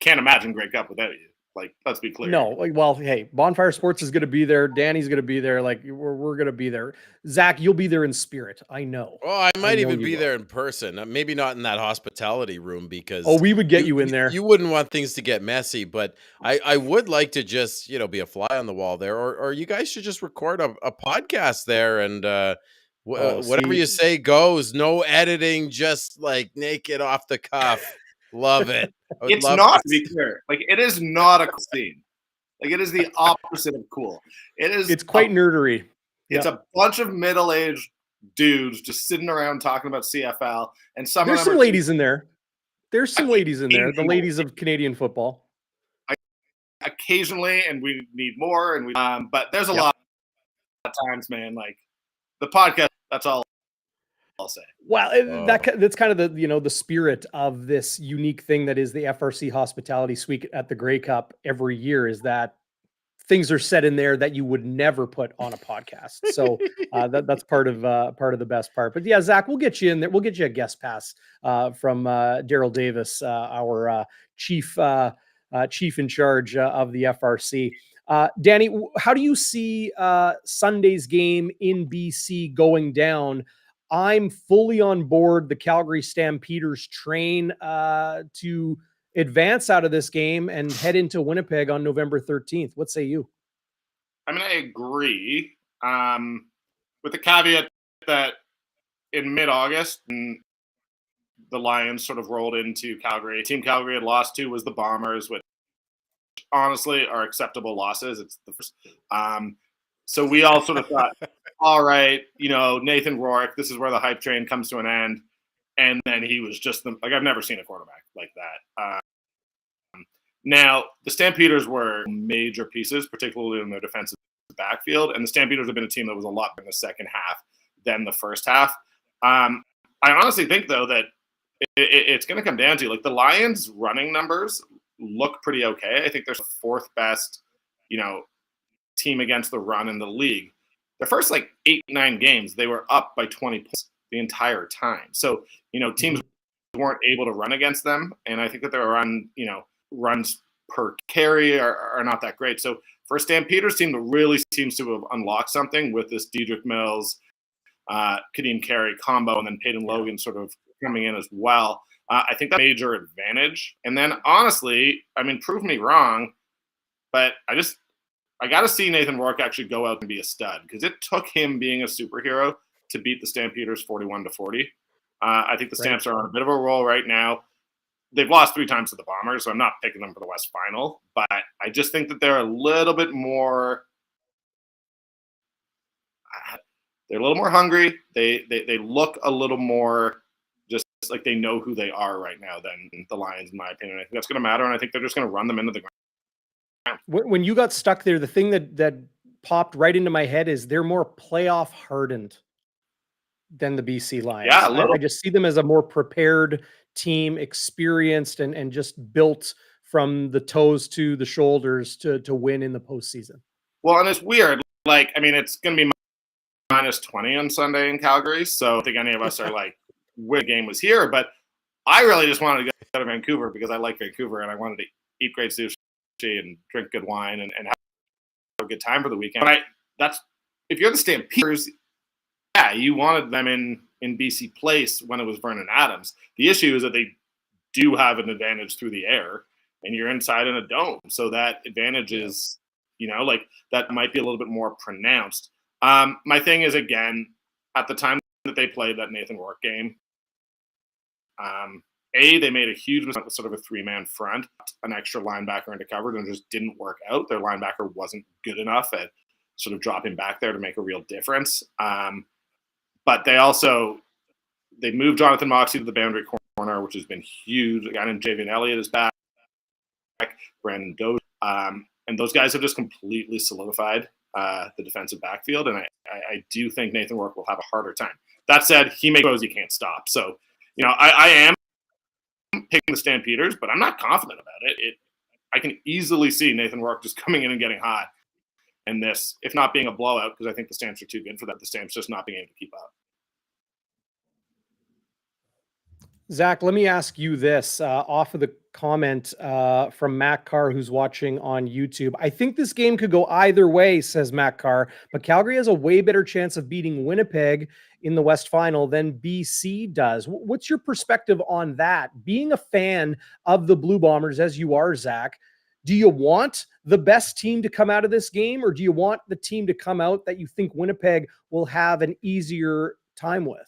can't imagine Grey Cup without you. Like, let's be clear. No, well, hey, Bonfire Sports is going to be there. Danny's going to be there. Like, we're going to be there. Zach, you'll be there in spirit. I know. Oh, I might even be there in person. Maybe not in that hospitality room because we would get you in there. You wouldn't want things to get messy, but I would like to just, you know, be a fly on the wall there, or you guys should just record a podcast there and whatever you say goes. No editing, just like naked off the cuff. Love it. It's not, to be clear. Like, it is not a cool scene. Like, it is the opposite of cool. It's quite nerdery. It's a bunch of middle-aged dudes just sitting around talking about CFL, and there's some ladies in there. There's some ladies in there. The ladies of Canadian football. Occasionally, and we need more. And but there's a lot of times, man. Like, the podcast. That's all I'll say. Well, that's kind of the spirit of this unique thing that is the FRC Hospitality Suite at the Grey Cup every year, is that things are said in there that you would never put on a podcast. So that's part of the best part. But yeah, Zach, we'll get you in there. We'll get you a guest pass from Daryl Davis, our chief in charge of the FRC. Danny, how do you see Sunday's game in BC going down? I'm fully on board the Calgary Stampeders train to advance out of this game and head into Winnipeg on November 13th. What say you? I mean, I agree with the caveat that in mid-August, the Lions sort of rolled into Calgary. Team Calgary had lost to was the Bombers, which honestly are acceptable losses. It's the first. So we all sort of thought, all right, Nathan Rourke, this is where the hype train comes to an end. And then he was just I've never seen a quarterback like that. Now, the Stampeders were major pieces, particularly in their defensive backfield. And the Stampeders have been a team that was a lot in the second half than the first half. I honestly think, though, that it's going to come down to, the Lions' running numbers look pretty okay. I think they're the fourth best, team against the run in the league. The first 8-9 games, they were up by 20 points the entire time. So, teams weren't able to run against them. And I think that their runs per carry are not that great. So for a Stampeders team that really seems to have unlocked something with this Dedrick Mills, Kadeem Carey combo, and then Peyton Logan sort of coming in as well, I think that's a major advantage. And then honestly, prove me wrong, but I got to see Nathan Rourke actually go out and be a stud, because it took him being a superhero to beat the Stampeders 41-40. I think the Stamps are on a bit of a roll right now. They've lost 3 times to the Bombers, so I'm not picking them for the West Final. But I just think that they're a little bit more. They're a little more hungry. They look a little more just like they know who they are right now than the Lions, in my opinion. I think that's going to matter, and I think they're just going to run them into the ground. When you got stuck there, the thing that popped right into my head is they're more playoff hardened than the BC Lions. Yeah, I just see them as a more prepared team, experienced and just built from the toes to the shoulders to win in the postseason. Well, and it's weird. It's going to be -20 on Sunday in Calgary, so I don't think any of us are where the game was here. But I really just wanted to go to Vancouver because I like Vancouver, and I wanted to eat great sushi and drink good wine and have a good time for the weekend. But if you're the Stampeders, yeah, you wanted them in BC Place when it was Vernon Adams. The issue is that they do have an advantage through the air, and you're inside in a dome. So that advantage is, that might be a little bit more pronounced. My thing is, again, at the time that they played that Nathan Rourke game, they made a huge mistake with sort of a 3-man front, an extra linebacker into coverage, and just didn't work out. Their linebacker wasn't good enough at sort of dropping back there to make a real difference. But they moved Jonathan Moxey to the boundary corner, which has been huge. Again, and Javian Elliott is back, Brandon Doge, and those guys have just completely solidified the defensive backfield. And I do think Nathan Rourke will have a harder time. That said, he makes throws he can't stop. So, I am picking the Stampeders, but I'm not confident about it. I can easily see Nathan Rourke just coming in and getting hot. And this, if not being a blowout, because I think the Stamps are too good for that, the Stamps just not being able to keep up. Zach, let me ask you this off of the comment from Matt Carr, who's watching on YouTube. I think this game could go either way, says Matt Carr, but Calgary has a way better chance of beating Winnipeg in the West Final than BC does. What's your perspective on that? Being a fan of the Blue Bombers, as you are, Zach, do you want the best team to come out of this game, or do you want the team to come out that you think Winnipeg will have an easier time with?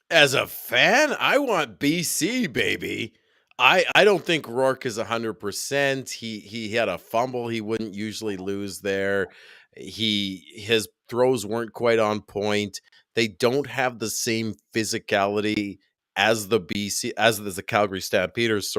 As a fan, I want BC, baby. I don't think Rourke is 100%. He had a fumble he wouldn't usually lose there. His throws weren't quite on point. They don't have the same physicality as the Calgary Stampeders,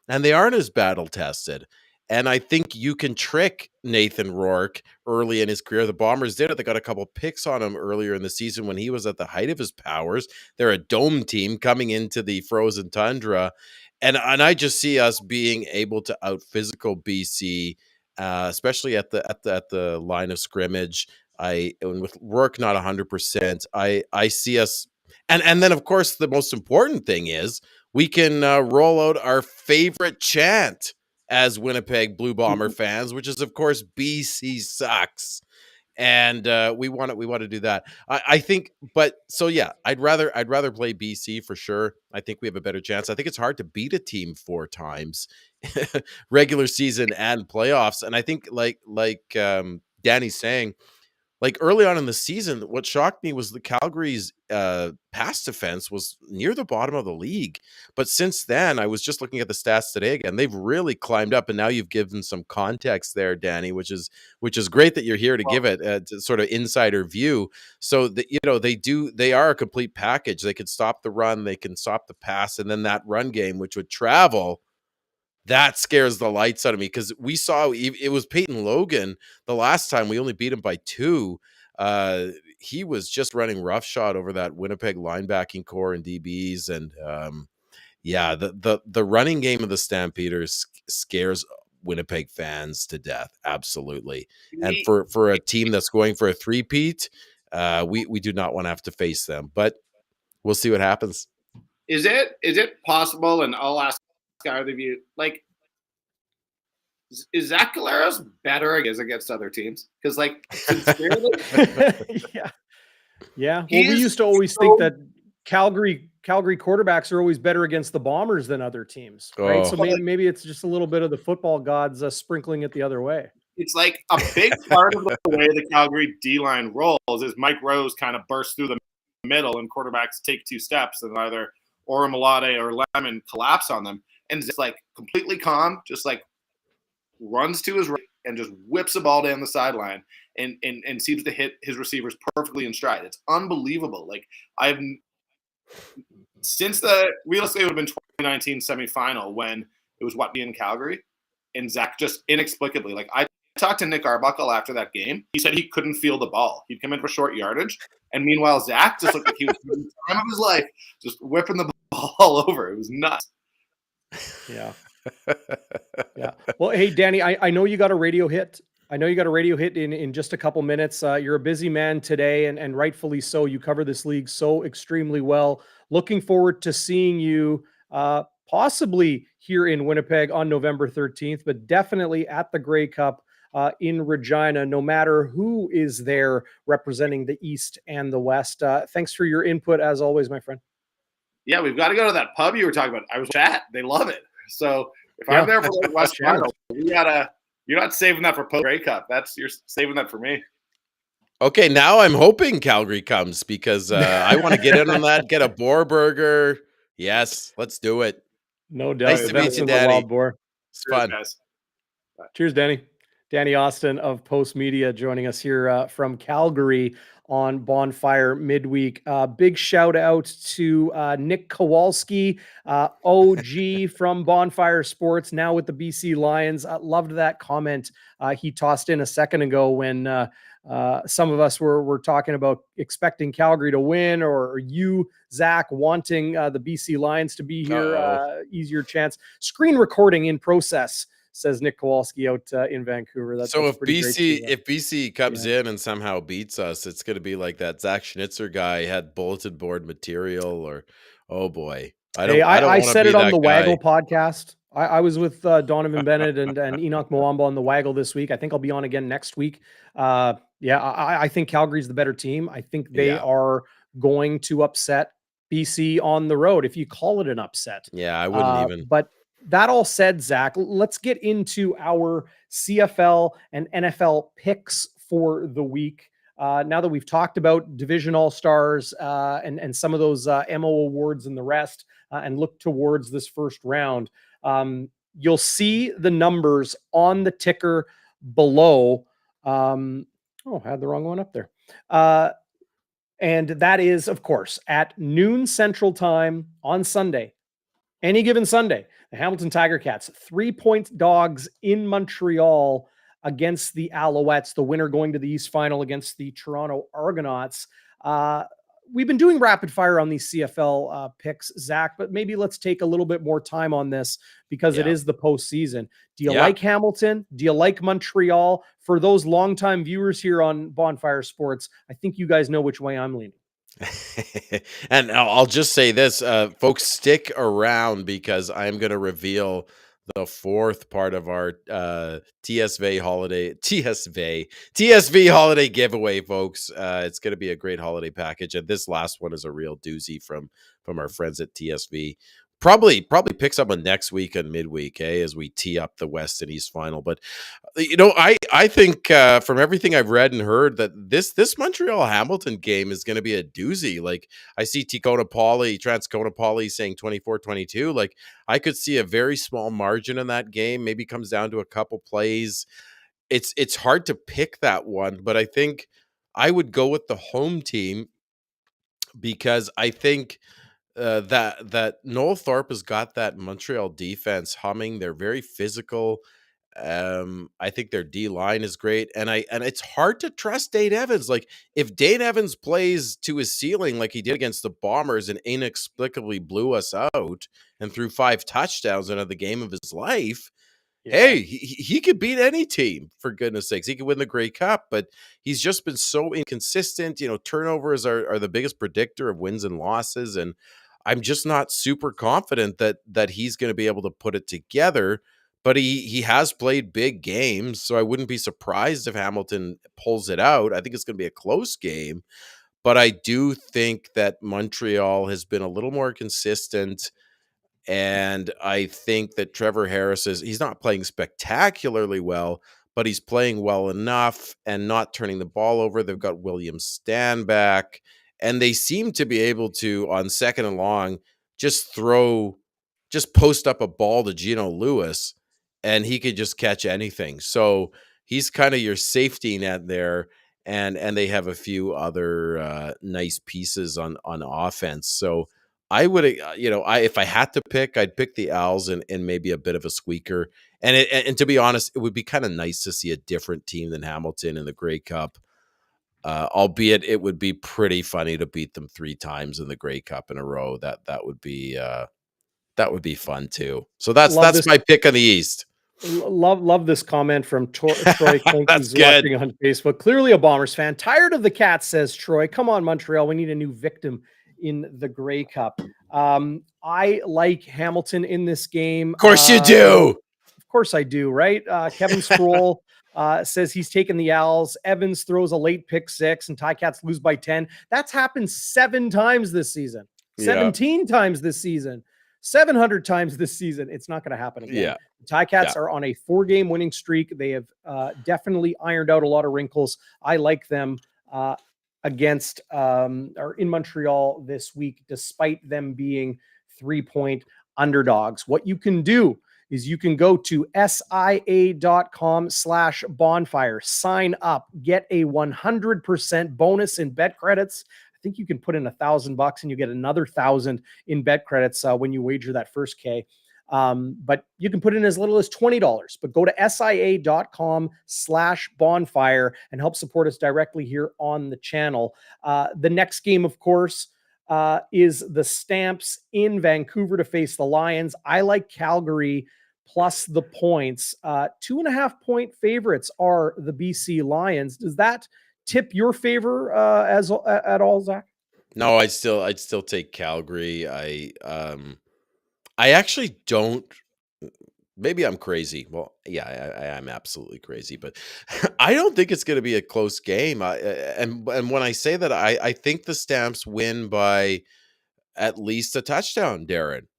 and they aren't as battle tested. And I think you can trick Nathan Rourke early in his career. The Bombers did it. They got a couple picks on him earlier in the season when he was at the height of his powers. They're a dome team coming into the frozen tundra. And I just see us being able to out-physical BC, especially at the line of scrimmage. And with Rourke not 100%, I see us. And then, of course, the most important thing is we can roll out our favorite chant as Winnipeg Blue Bomber fans, which is, of course, BC sucks. And we want to do that. I think, but so yeah, I'd rather play BC for sure. I think we have a better chance. I think it's hard to beat a team 4 times, regular season and playoffs. And I think like Danny's saying, like early on in the season, what shocked me was the Calgary's pass defense was near the bottom of the league. But since then, I was just looking at the stats today again. They've really climbed up, and now you've given some context there, Danny, which is great that you're here to give it a sort of insider view. So that they are a complete package. They can stop the run, they can stop the pass, and then that run game, which would travel. That scares the lights out of me because we saw it was Peyton Logan the last time. We only beat him by 2. He was just running roughshod over that Winnipeg linebacking core and DBs, and the running game of the Stampeders scares Winnipeg fans to death, absolutely. And for a team that's going for a three-peat, we do not want to have to face them, but we'll see what happens. Is it possible? And I'll ask either of you, like, is Zach Collaros better against other teams? Because, like, sincerely, yeah. Well, we used to always think that Calgary quarterbacks are always better against the Bombers than other teams, right? So maybe it's just a little bit of the football gods sprinkling it the other way. It's like a big part of the way the Calgary D-line rolls is Mike Rose kind of bursts through the middle and quarterbacks take 2 steps and either Oramolade or Lemon collapse on them. And just like completely calm, just like runs to his right and just whips the ball down the sideline and seems to hit his receivers perfectly in stride. It's unbelievable. Like since realistically it would have been 2019 semifinal when it was me in Calgary, and Zach just inexplicably, like I talked to Nick Arbuckle after that game. He said he couldn't feel the ball. He'd come in for short yardage, and meanwhile Zach just looked like he was having the time of his life, just whipping the ball all over. It was nuts. Yeah. Yeah. Well, hey, Danny, I know you got a radio hit. In just a couple minutes. You're a busy man today, and rightfully so. You cover this league so extremely well. Looking forward to seeing you possibly here in Winnipeg on November 13th, but definitely at the Grey Cup in Regina, no matter who is there representing the East and the West. Thanks for your input, as always, my friend. Yeah, we've got to go to that pub you were talking about. I was chat. They love it. So if I'm there for like West Final, you're not saving that for post Grey Cup. You're saving that for me. Okay, now I'm hoping Calgary comes because I want to get in on that, get a Boar burger. Yes, let's do it. No doubt. Nice to meet you, Danny. It's fun. Guys. Cheers, Danny. Danny Austin of Post Media joining us here from Calgary on Bonfire Midweek. Big shout out to Nick Kowalski, OG from Bonfire Sports, now with the BC Lions. Loved that comment he tossed in a second ago when some of us were talking about expecting Calgary to win, or you, Zach, wanting the BC Lions to be here. Easier chance. Screen recording in process, says Nick Kowalski out in Vancouver. That's if BC comes in and somehow beats us, it's going to be like that Zach Schnitzer guy had bulletin board material, or oh boy, I said it on the Waggle podcast. I was with Donovan Bennett and Enoch Mwamba on the Waggle this week. I think I'll be on again next week. I think Calgary's the better team. I think they are going to upset BC on the road, if you call it an upset. Yeah, I wouldn't even. But that all said, Zach, let's get into our CFL and NFL picks for the week. Now that we've talked about Division All-Stars and some of those MO awards and the rest, and look towards this first round, you'll see the numbers on the ticker below. I had the wrong one up there. And that is, of course, at noon Central Time on Sunday. Any given Sunday, the Hamilton Tiger Cats, 3-point dogs in Montreal against the Alouettes, the winner going to the East Final against the Toronto Argonauts. We've been doing rapid fire on these CFL picks, Zach, but maybe let's take a little bit more time on this because it is the postseason. Do you like Hamilton? Do you like Montreal? For those longtime viewers here on Bonfire Sports, I think you guys know which way I'm leaning. And I'll just say this, folks, stick around because I'm going to reveal the fourth part of our TSV holiday giveaway, folks. It's going to be a great holiday package, and this last one is a real doozy from our friends at TSV. Probably pick someone next week on midweek, as we tee up the West and East final. But I think from everything I've read and heard that this Montreal Hamilton game is going to be a doozy. Like I see Transcona Poly saying 24-22. Like I could see a very small margin in that game. Maybe comes down to a couple plays. It's hard to pick that one, but I think I would go with the home team because I think that Noel Thorpe has got that Montreal defense humming. They're very physical. I think their D line is great, and it's hard to trust Dane Evans. Like if Dane Evans plays to his ceiling like he did against the Bombers and inexplicably blew us out and threw 5 touchdowns into the game of his life. Yeah. Hey, he could beat any team, for goodness sakes. He could win the Grey Cup, but he's just been so inconsistent. Turnovers are the biggest predictor of wins and losses, and I'm just not super confident that he's going to be able to put it together. But he has played big games, so I wouldn't be surprised if Hamilton pulls it out. I think it's going to be a close game, but I do think that Montreal has been a little more consistent. And I think that Trevor Harris he's not playing spectacularly well, but he's playing well enough and not turning the ball over. They've got William Stanback, and they seem to be able to, on second and long, just post up a ball to Geno Lewis, and he could just catch anything. So he's kind of your safety net there, and they have a few other nice pieces on offense. So I would, if I had to pick, I'd pick the Owls and maybe a bit of a squeaker. And to be honest, it would be kind of nice to see a different team than Hamilton in the Grey Cup. Albeit it would be pretty funny to beat them 3 times in the Grey Cup in a row. That would be fun too. So that's my pick on the East. Love this comment from Troy Klink, who's watching on Facebook. Clearly a Bombers fan. Tired of the Cats, says Troy. Come on, Montreal. We need a new victim in the Grey Cup. I like Hamilton in this game. Of course you do. Of course I do, right? Kevin Sproul says he's taking the Owls. Evans throws a late pick 6 and Ticats lose by 10. That's happened 7 times this season. 17 times this season. 700 times this season. It's not going to happen again. Yeah. The Ticats are on a 4-game winning streak. They have definitely ironed out a lot of wrinkles. I like them against or in Montreal this week, despite them being 3-point underdogs. What you can do is you can go to SIA.com/bonfire, sign up, get a 100% bonus in bet credits. I think you can put in $1,000 and you get another 1,000 in bet credits when you wager that first K. But you can put in as little as $20, but go to SIA.com/bonfire and help support us directly here on the channel. The next game, of course, is the Stamps in Vancouver to face the Lions. I like Calgary plus the points. 2.5-point favorites are the BC Lions. Does that tip your favor at all, Zach? No, I'd still take Calgary. I actually don't. Maybe I'm crazy. Well, yeah, I am absolutely crazy, but I don't think it's going to be a close game. And when I say that, I think the Stamps win by at least a touchdown, Darrin.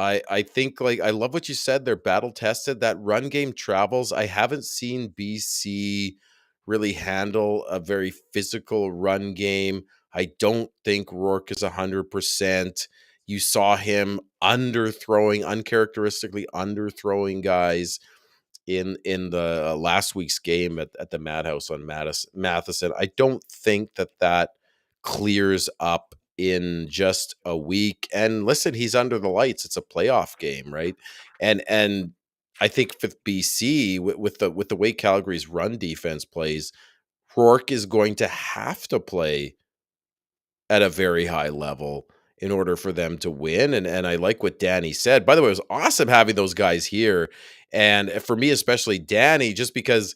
I think, like, I love what you said. They're battle tested. That run game travels. I haven't seen BC really handle a very physical run game. I don't think Rourke is 100%. You saw him uncharacteristically underthrowing guys in the last week's game at the Madhouse on Matheson. I don't think that clears up in just a week. And listen, he's under the lights. It's a playoff game, right? And I think with BC, with the way Calgary's run defense plays, Rourke is going to have to play at a very high level in order for them to win. And I like what Danny said. By the way, it was awesome having those guys here. And for me, especially Danny, just because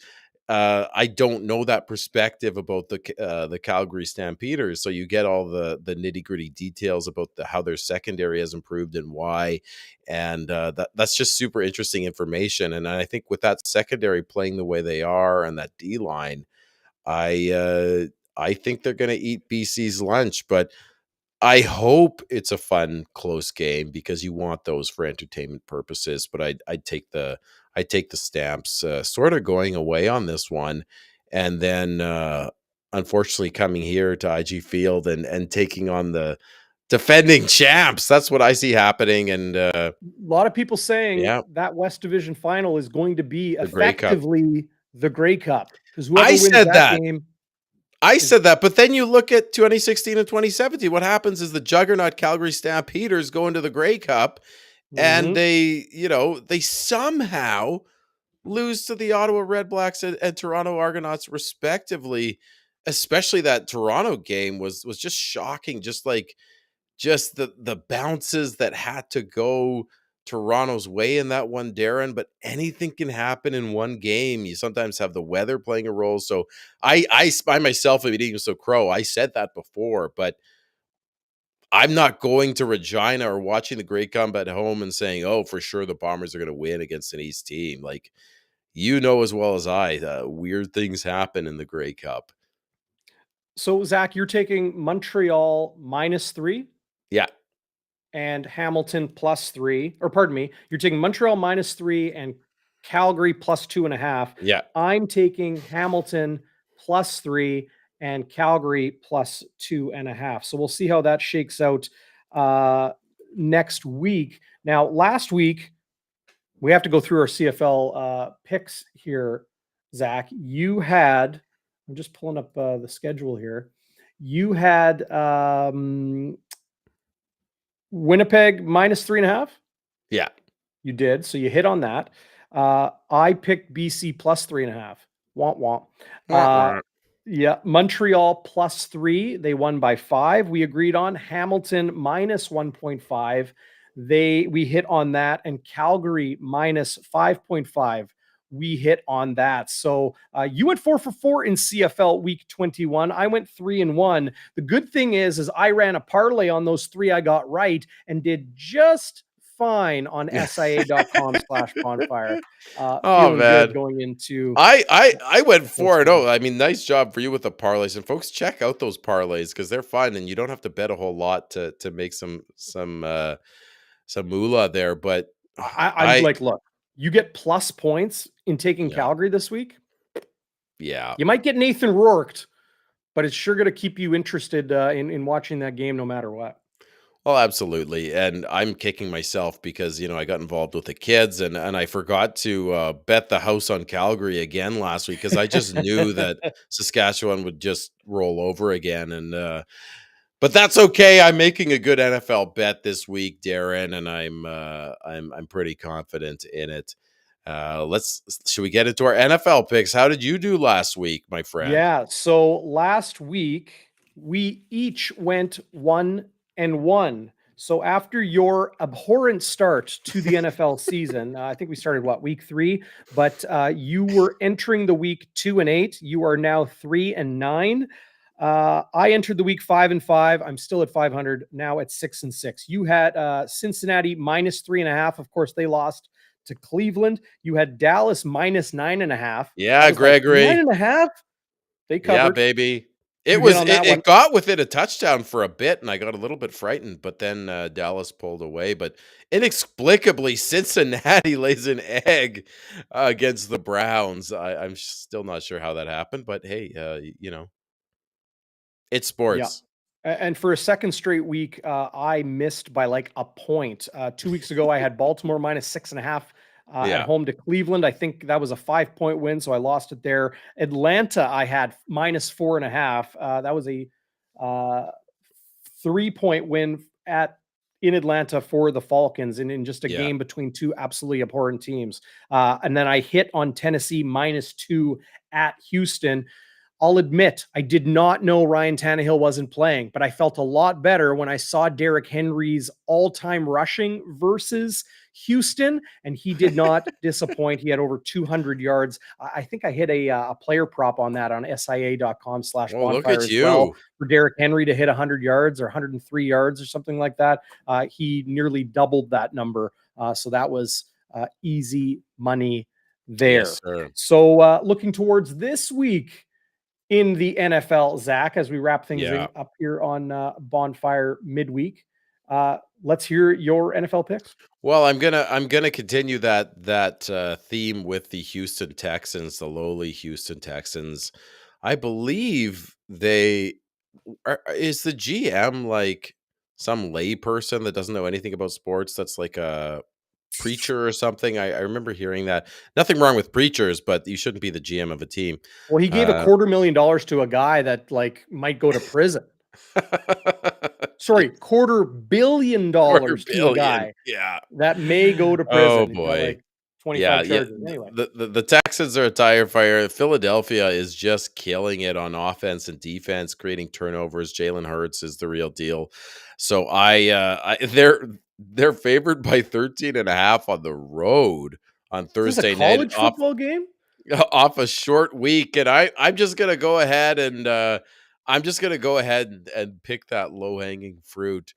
I don't know that perspective about the Calgary Stampeders. So you get all the nitty-gritty details about how their secondary has improved and why. And that's just super interesting information. And I think with that secondary playing the way they are and that D-line, I think they're going to eat BC's lunch. But I hope it's a fun, close game because you want those for entertainment purposes. But I take the Stamps sort of going away on this one, and then unfortunately coming here to IG Field and taking on the defending champs. That's what I see happening. And A lot of people saying yeah, that West Division final is going to be the Grey Cup. effectively the Grey Cup, because whoever I wins said that that. game. I said that, but then you look at 2016 and 2017. What happens is the juggernaut Calgary Stampeders go into the Grey Cup, and they somehow lose to the Ottawa Red Blacks and Toronto Argonauts, respectively. Especially that Toronto game was just shocking. Just the bounces that had to go Toronto's way in that one, Darrin. But anything can happen in one game. You sometimes have the weather playing a role. So I by myself am eating so crow. I said that before, but I'm not going to Regina or watching the Grey Cup at home and saying, "Oh, for sure the Bombers are going to win against an East team." Like, you know as well as I, weird things happen in the Grey Cup. So, Zach, you're taking Montreal -3 Yeah. and Hamilton +3, or pardon me, you're taking Montreal -3 and Calgary +2.5. Yeah. I'm taking Hamilton +3 and Calgary +2.5. So we'll see how that shakes out next week. Now, last week, we have to go through our CFL picks here, Zach. You had, I'm just pulling up the schedule here. You had Winnipeg -3.5. Yeah. You did. So you hit on that. I picked BC +3.5. Womp womp. Yeah. Montreal +3. They won by 5. We agreed on Hamilton -1.5. We hit on that, and Calgary -5.5. We hit on that. So you went 4 for 4 in CFL week 21. I went 3-1. The good thing is I ran a parlay on those 3 I got right and did just fine on SIA.com/bonfire. Feeling good going into. I went 4-0. I mean, nice job for you with the parlays, and folks, check out those parlays because they're fun, and you don't have to bet a whole lot to make some moolah there. But I'm like, look, you get plus points in taking Yeah. Calgary this week. Yeah. You might get Nathan Rourked, but it's sure going to keep you interested in watching that game no matter what. Oh, absolutely. And I'm kicking myself because, I got involved with the kids and I forgot to bet the house on Calgary again last week because I just knew that Saskatchewan would just roll over again. And but that's okay. I'm making a good NFL bet this week, Darrin, and I'm pretty confident in it. Should we get into our NFL picks? How did you do last week, my friend? Yeah. So last week we each went 1-1. So after your abhorrent start to the NFL season, I think we started week 3, but you were entering the week 2-8. You are now 3-9. I entered the week 5-5. I'm still at 500 now at 6-6. You had Cincinnati -3.5. Of course, they lost to Cleveland. You had Dallas -9.5. Yeah, Gregory. 9.5. They covered. Yeah, baby. It got within a touchdown for a bit, and I got a little bit frightened, but then Dallas pulled away. But inexplicably, Cincinnati lays an egg against the Browns. I'm still not sure how that happened, but hey, it's sports. Yeah. And for a second straight week, I missed by like a point. 2 weeks ago, I had Baltimore -6.5 at home to Cleveland. I think that was a 5-point win, so I lost it there. Atlanta, I had -4.5. That was a 3-point win in Atlanta for the Falcons in just a game between two absolutely abhorrent teams. And then I hit on Tennessee -2 at Houston. I'll admit, I did not know Ryan Tannehill wasn't playing, but I felt a lot better when I saw Derrick Henry's all-time rushing versus Houston, and he did not disappoint. He had over 200 yards. I think I hit a player prop on that on SIA.com/bonfire look at as you. well for Derrick Henry to hit 100 yards or 103 yards or something like that. He nearly doubled that number. So that was easy money there. Yes, sir. So looking towards this week, in the NFL, Zach, as we wrap things Yeah. up here on Bonfire Midweek. Let's hear your NFL picks. Well, I'm gonna continue that theme with the Houston Texans, the lowly Houston Texans. I believe is the GM like some lay person that doesn't know anything about sports. That's like a preacher or something. I remember hearing that. Nothing wrong with preachers, but you shouldn't be the GM of a team. Well, he gave $250,000 to a guy that like might go to prison. Sorry, $250 million to a guy that may go to prison. Oh boy. Like 25 charges. Anyway, the Texans are a tire fire. Philadelphia is just killing it on offense and defense, creating turnovers. Jalen Hurts is the real deal. So they're favored by 13.5 on the road on Thursday night. College football game off a short week, and I'm just gonna go ahead and pick that low hanging fruit.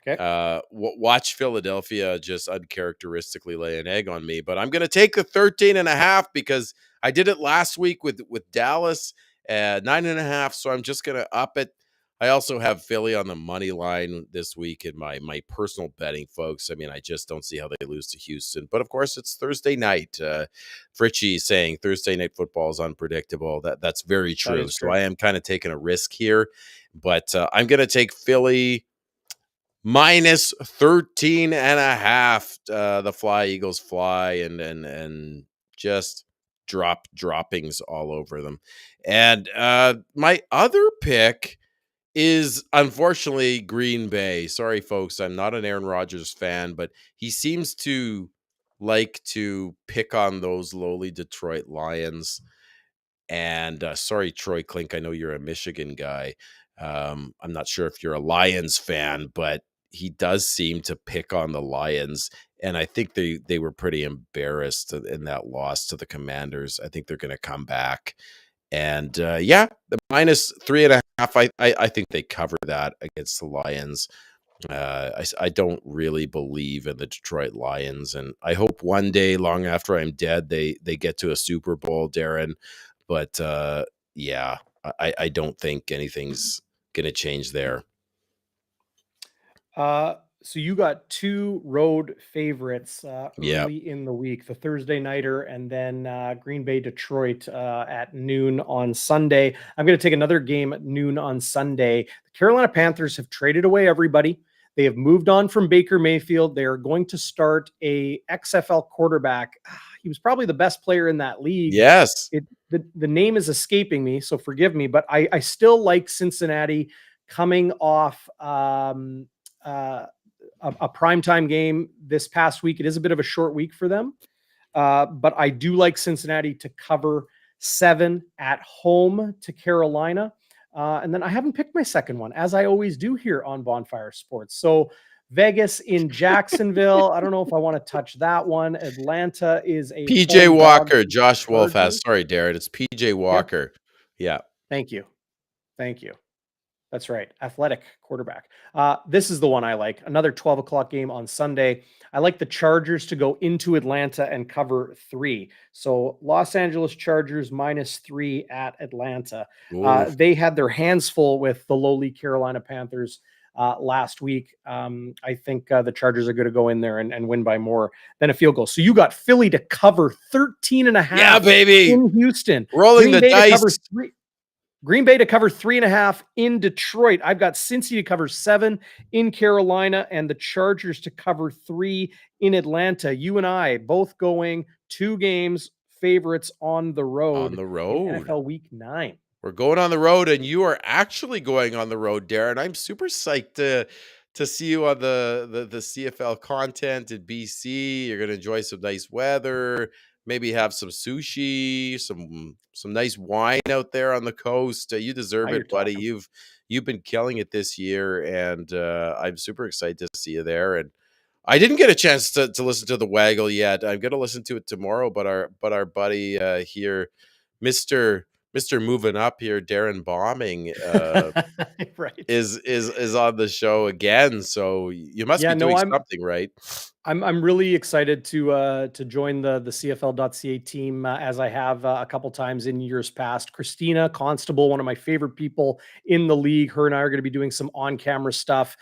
Okay. Watch Philadelphia just uncharacteristically lay an egg on me, but I'm going to take the 13.5 because I did it last week with Dallas at 9.5. So I'm just going to up it. I also have Philly on the money line this week in my personal betting, folks. I mean, I just don't see how they lose to Houston, but of course it's Thursday night. Fritchie saying Thursday night football is unpredictable. That's very true. So I am kind of taking a risk here, but I'm going to take Philly minus 13.5. The Fly Eagles fly and just droppings all over them. And my other pick is unfortunately Green Bay. Sorry, folks. I'm not an Aaron Rodgers fan, but he seems to like to pick on those lowly Detroit Lions. And sorry, Troy Klink, I know you're a Michigan guy. I'm not sure if you're a Lions fan, but he does seem to pick on the Lions. And I think they were pretty embarrassed in that loss to the Commanders. I think they're going to come back. And the minus 3.5, I think they cover that against the Lions. I don't really believe in the Detroit Lions. And I hope one day, long after I'm dead, they get to a Super Bowl, Darrin. But I don't think anything's going to change there. So you got two road favorites early in the week, the Thursday nighter and then Green Bay, Detroit at noon on Sunday. I'm going to take another game at noon on Sunday. The Carolina Panthers have traded away everybody. They have moved on from Baker Mayfield. They are going to start a XFL quarterback. He was probably the best player in that league. Yes. The name is escaping me, so forgive me, but I still like Cincinnati coming off a primetime game this past week. It is a bit of a short week for them, but I do like Cincinnati to cover 7 at home to Carolina. And then I haven't picked my second one, as I always do here on Bonfire Sports. So Vegas in Jacksonville. I don't know if I want to touch that one. Atlanta is a PJ Walker. Josh Wolf has. Sorry, Darrin. It's PJ Walker. Yeah. Thank you. That's right. Athletic quarterback. This is the one I like. Another 12 o'clock game on Sunday. I like the Chargers to go into Atlanta and cover 3. So Los Angeles Chargers -3 at Atlanta. They had their hands full with the lowly Carolina Panthers last week. I think the Chargers are going to go in there and win by more than a field goal. So you got Philly to cover 13.5. Yeah, baby. In Houston. Rolling the dice. Green Bay to cover 3.5 in Detroit. I've got Cincy to cover 7 in Carolina and the Chargers to cover 3 in Atlanta. You and I both going 2 games favorites on the road. NFL Week 9. We're going on the road, and you are actually going on the road, Darrin. I'm super psyched to see you on the CFL content in BC. You're going to enjoy some nice weather. Maybe have some sushi, some nice wine out there on the coast. You deserve it, buddy. You've been killing it this year, and I'm super excited to see you there. And I didn't get a chance to listen to the Waggle yet. I'm going to listen to it tomorrow. But our buddy here, Mr. Moving Up here, Darrin Bauming, right, is on the show again. So you must be doing something right. I'm really excited to join the CFL.ca team as I have a couple times in years past. Christina Constable, one of my favorite people in the league. Her and I are going to be doing some on-camera stuff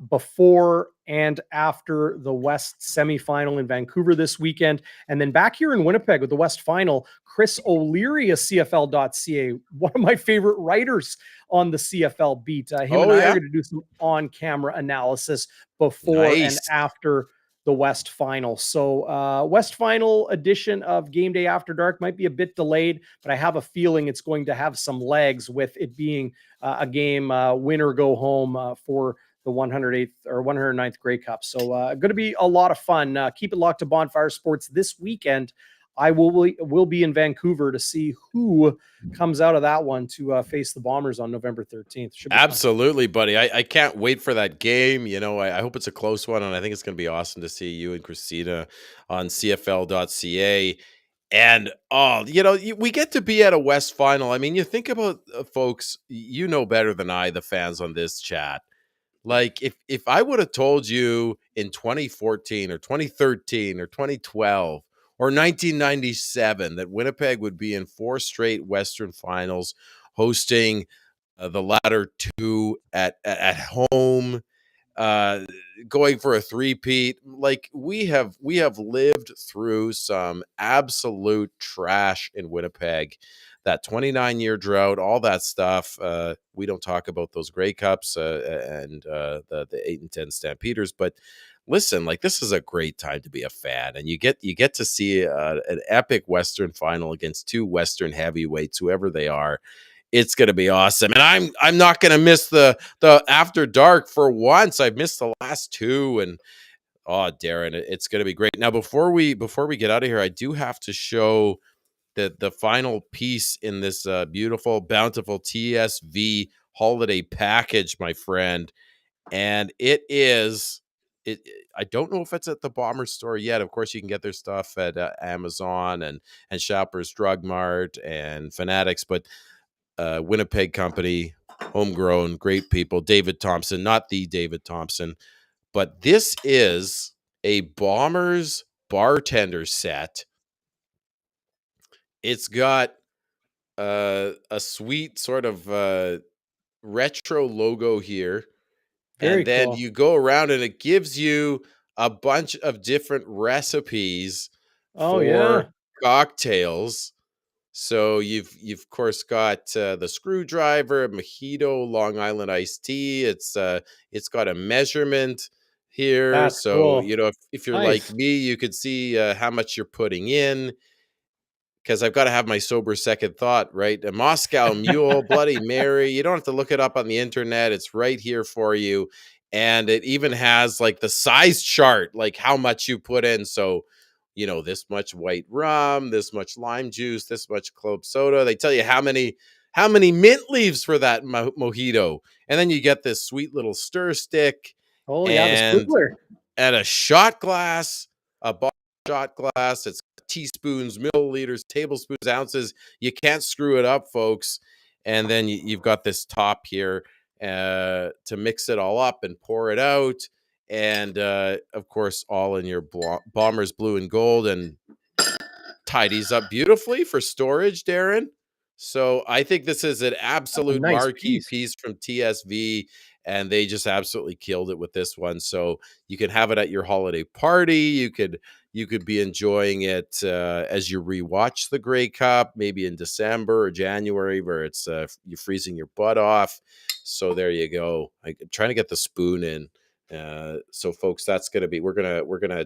before and after the West semifinal in Vancouver this weekend, and then back here in Winnipeg with the West final. Chris O'Leary of CFL.ca, one of my favorite writers on the CFL beat. Him and I are going to do some on-camera analysis before and after the West final. So West final edition of Game Day After Dark might be a bit delayed, but I have a feeling it's going to have some legs with it being a game win or go home for the 108th or 109th Grey Cup. So going to be a lot of fun. Keep it locked to Bonfire Sports this weekend. I will be in Vancouver to see who comes out of that one to face the Bombers on November 13th. Absolutely, buddy. I can't wait for that game. You know, I hope it's a close one, and I think it's going to be awesome to see you and Christina on CFL.ca. And, you know, we get to be at a West final. I mean, you think about folks, you know better than I, the fans on this chat. Like, if I would have told you in 2014 or 2013 or 2012 or 1997 that Winnipeg would be in 4 straight Western finals, hosting the latter 2 at home, going for a three-peat, like we have lived through some absolute trash in Winnipeg. That 29-year drought, all that stuff. We don't talk about those Grey Cups and the 8 and 10 Stampeders, but listen, like, this is a great time to be a fan, and you get to see an epic Western final against 2 Western heavyweights, whoever they are. It's going to be awesome, and I'm not going to miss the After Dark for once. I've missed the last 2, and Darrin, it's going to be great. Now, before we get out of here, I do have to show the final piece in this beautiful, bountiful TSV holiday package, my friend. And it is, I don't know if it's at the Bomber store yet. Of course, you can get their stuff at Amazon and Shoppers Drug Mart and Fanatics, but Winnipeg company, homegrown, great people. David Thompson, not the David Thompson, but this is a Bombers bartender set. It's got a sweet sort of retro logo here. Very and then cool. You go around and it gives you a bunch of different recipes for cocktails. So you've of course got the screwdriver, mojito, Long Island iced tea. It's got a measurement here. That's so cool. You know, if you're like me, you could see how much you're putting in. Because I've got to have my sober second thought, right? A Moscow Mule, Bloody Mary. You don't have to look it up on the internet. It's right here for you. And it even has like the size chart, like how much you put in. So, you know, this much white rum, this much lime juice, this much club soda. They tell you how many mint leaves for that mojito. And then you get this sweet little stir stick. Oh, yeah, the sprinkler. And a shot glass, a shot glass. It's teaspoons, milliliters, tablespoons, ounces. You can't screw it up, folks. And then you've got this top here to mix it all up and pour it out. And of course, all in your Bombers blue and gold, and tidies up beautifully for storage, Darrin. So I think this is an absolute marquee piece from TSV, and they just absolutely killed it with this one. So you can have it at your holiday party. You could be enjoying it as you rewatch the Grey Cup, maybe in December or January, where it's you're freezing your butt off. So there you go. I'm trying to get the spoon in. So folks, that's gonna be we're gonna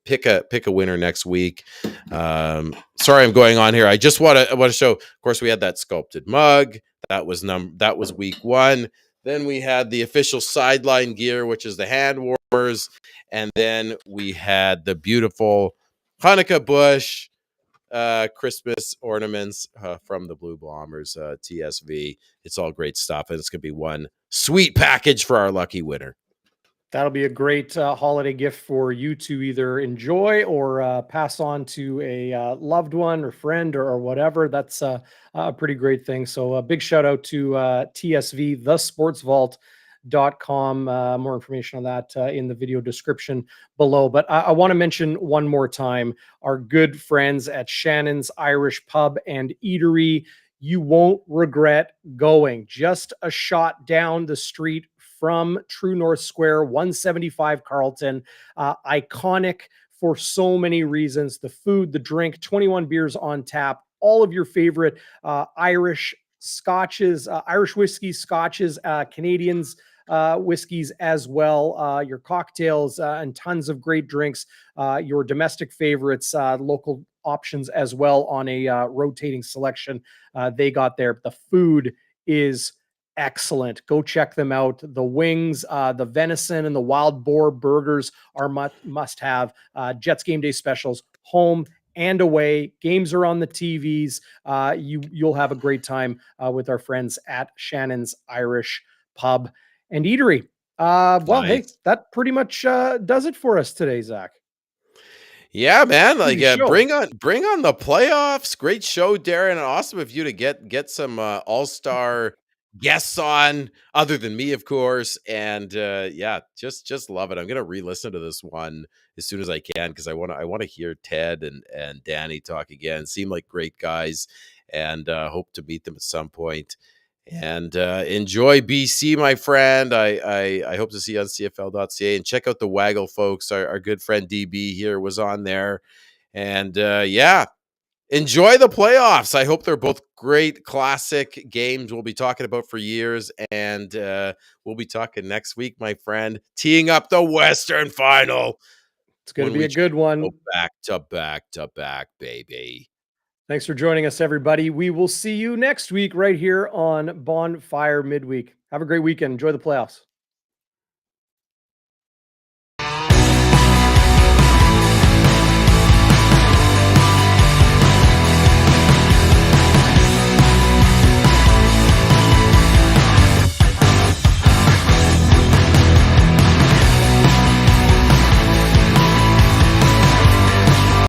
pick a winner next week. Sorry, I'm going on here. I just want to show. Of course, we had that sculpted mug. That was week 1. Then we had the official sideline gear, which is the hand warmers, and then we had the beautiful Hanukkah bush, Christmas ornaments from the Blue Bombers, TSV. It's all great stuff, and it's gonna be one sweet package for our lucky winner. That'll be a great holiday gift for you to either enjoy or pass on to a loved one or friend or whatever. That's a pretty great thing. So a big shout out to TSV, the Sports Vault, ShannonsIrishPub.com. More information on that in the video description below. But I want to mention one more time our good friends at Shannon's Irish Pub and Eatery. You won't regret going. Just a shot down the street from True North Square, 175 Carlton. Iconic for so many reasons. The food, the drink, 21 beers on tap, all of your favorite Irish scotches, Irish whiskey, scotches, Canadians, whiskeys as well, your cocktails, and tons of great drinks, your domestic favorites, local options as well on a rotating selection. They got there. The food is excellent. Go check them out. The wings, the venison, and the wild boar burgers are must have. Jets game day specials, home and away. Games are on the TVs. You'll have a great time with our friends at Shannon's Irish Pub and Eatery. Well, Nice. hey, that pretty much does it for us today, Zach. Yeah, man. Like, Show. bring on the playoffs. Great show, Darrin. Awesome of you to get some all-star guests on, other than me, of course. And yeah, just love it. I'm gonna re-listen to this one as soon as I can, because I want to hear Ted and Danny talk again. Seem like great guys, and hope to meet them at some point. And enjoy BC, my friend. I hope to see you on CFL.ca, and check out the Waggle folks. Our good friend DB here was on there. And yeah, enjoy the playoffs. I hope they're both great classic games we'll be talking about for years. And we'll be talking next week, my friend, teeing up the Western Final. It's going to be a good one. Back to back to back, baby. Thanks for joining us, everybody. We will see you next week right here on Bonfire Midweek. Have a great weekend. Enjoy the playoffs.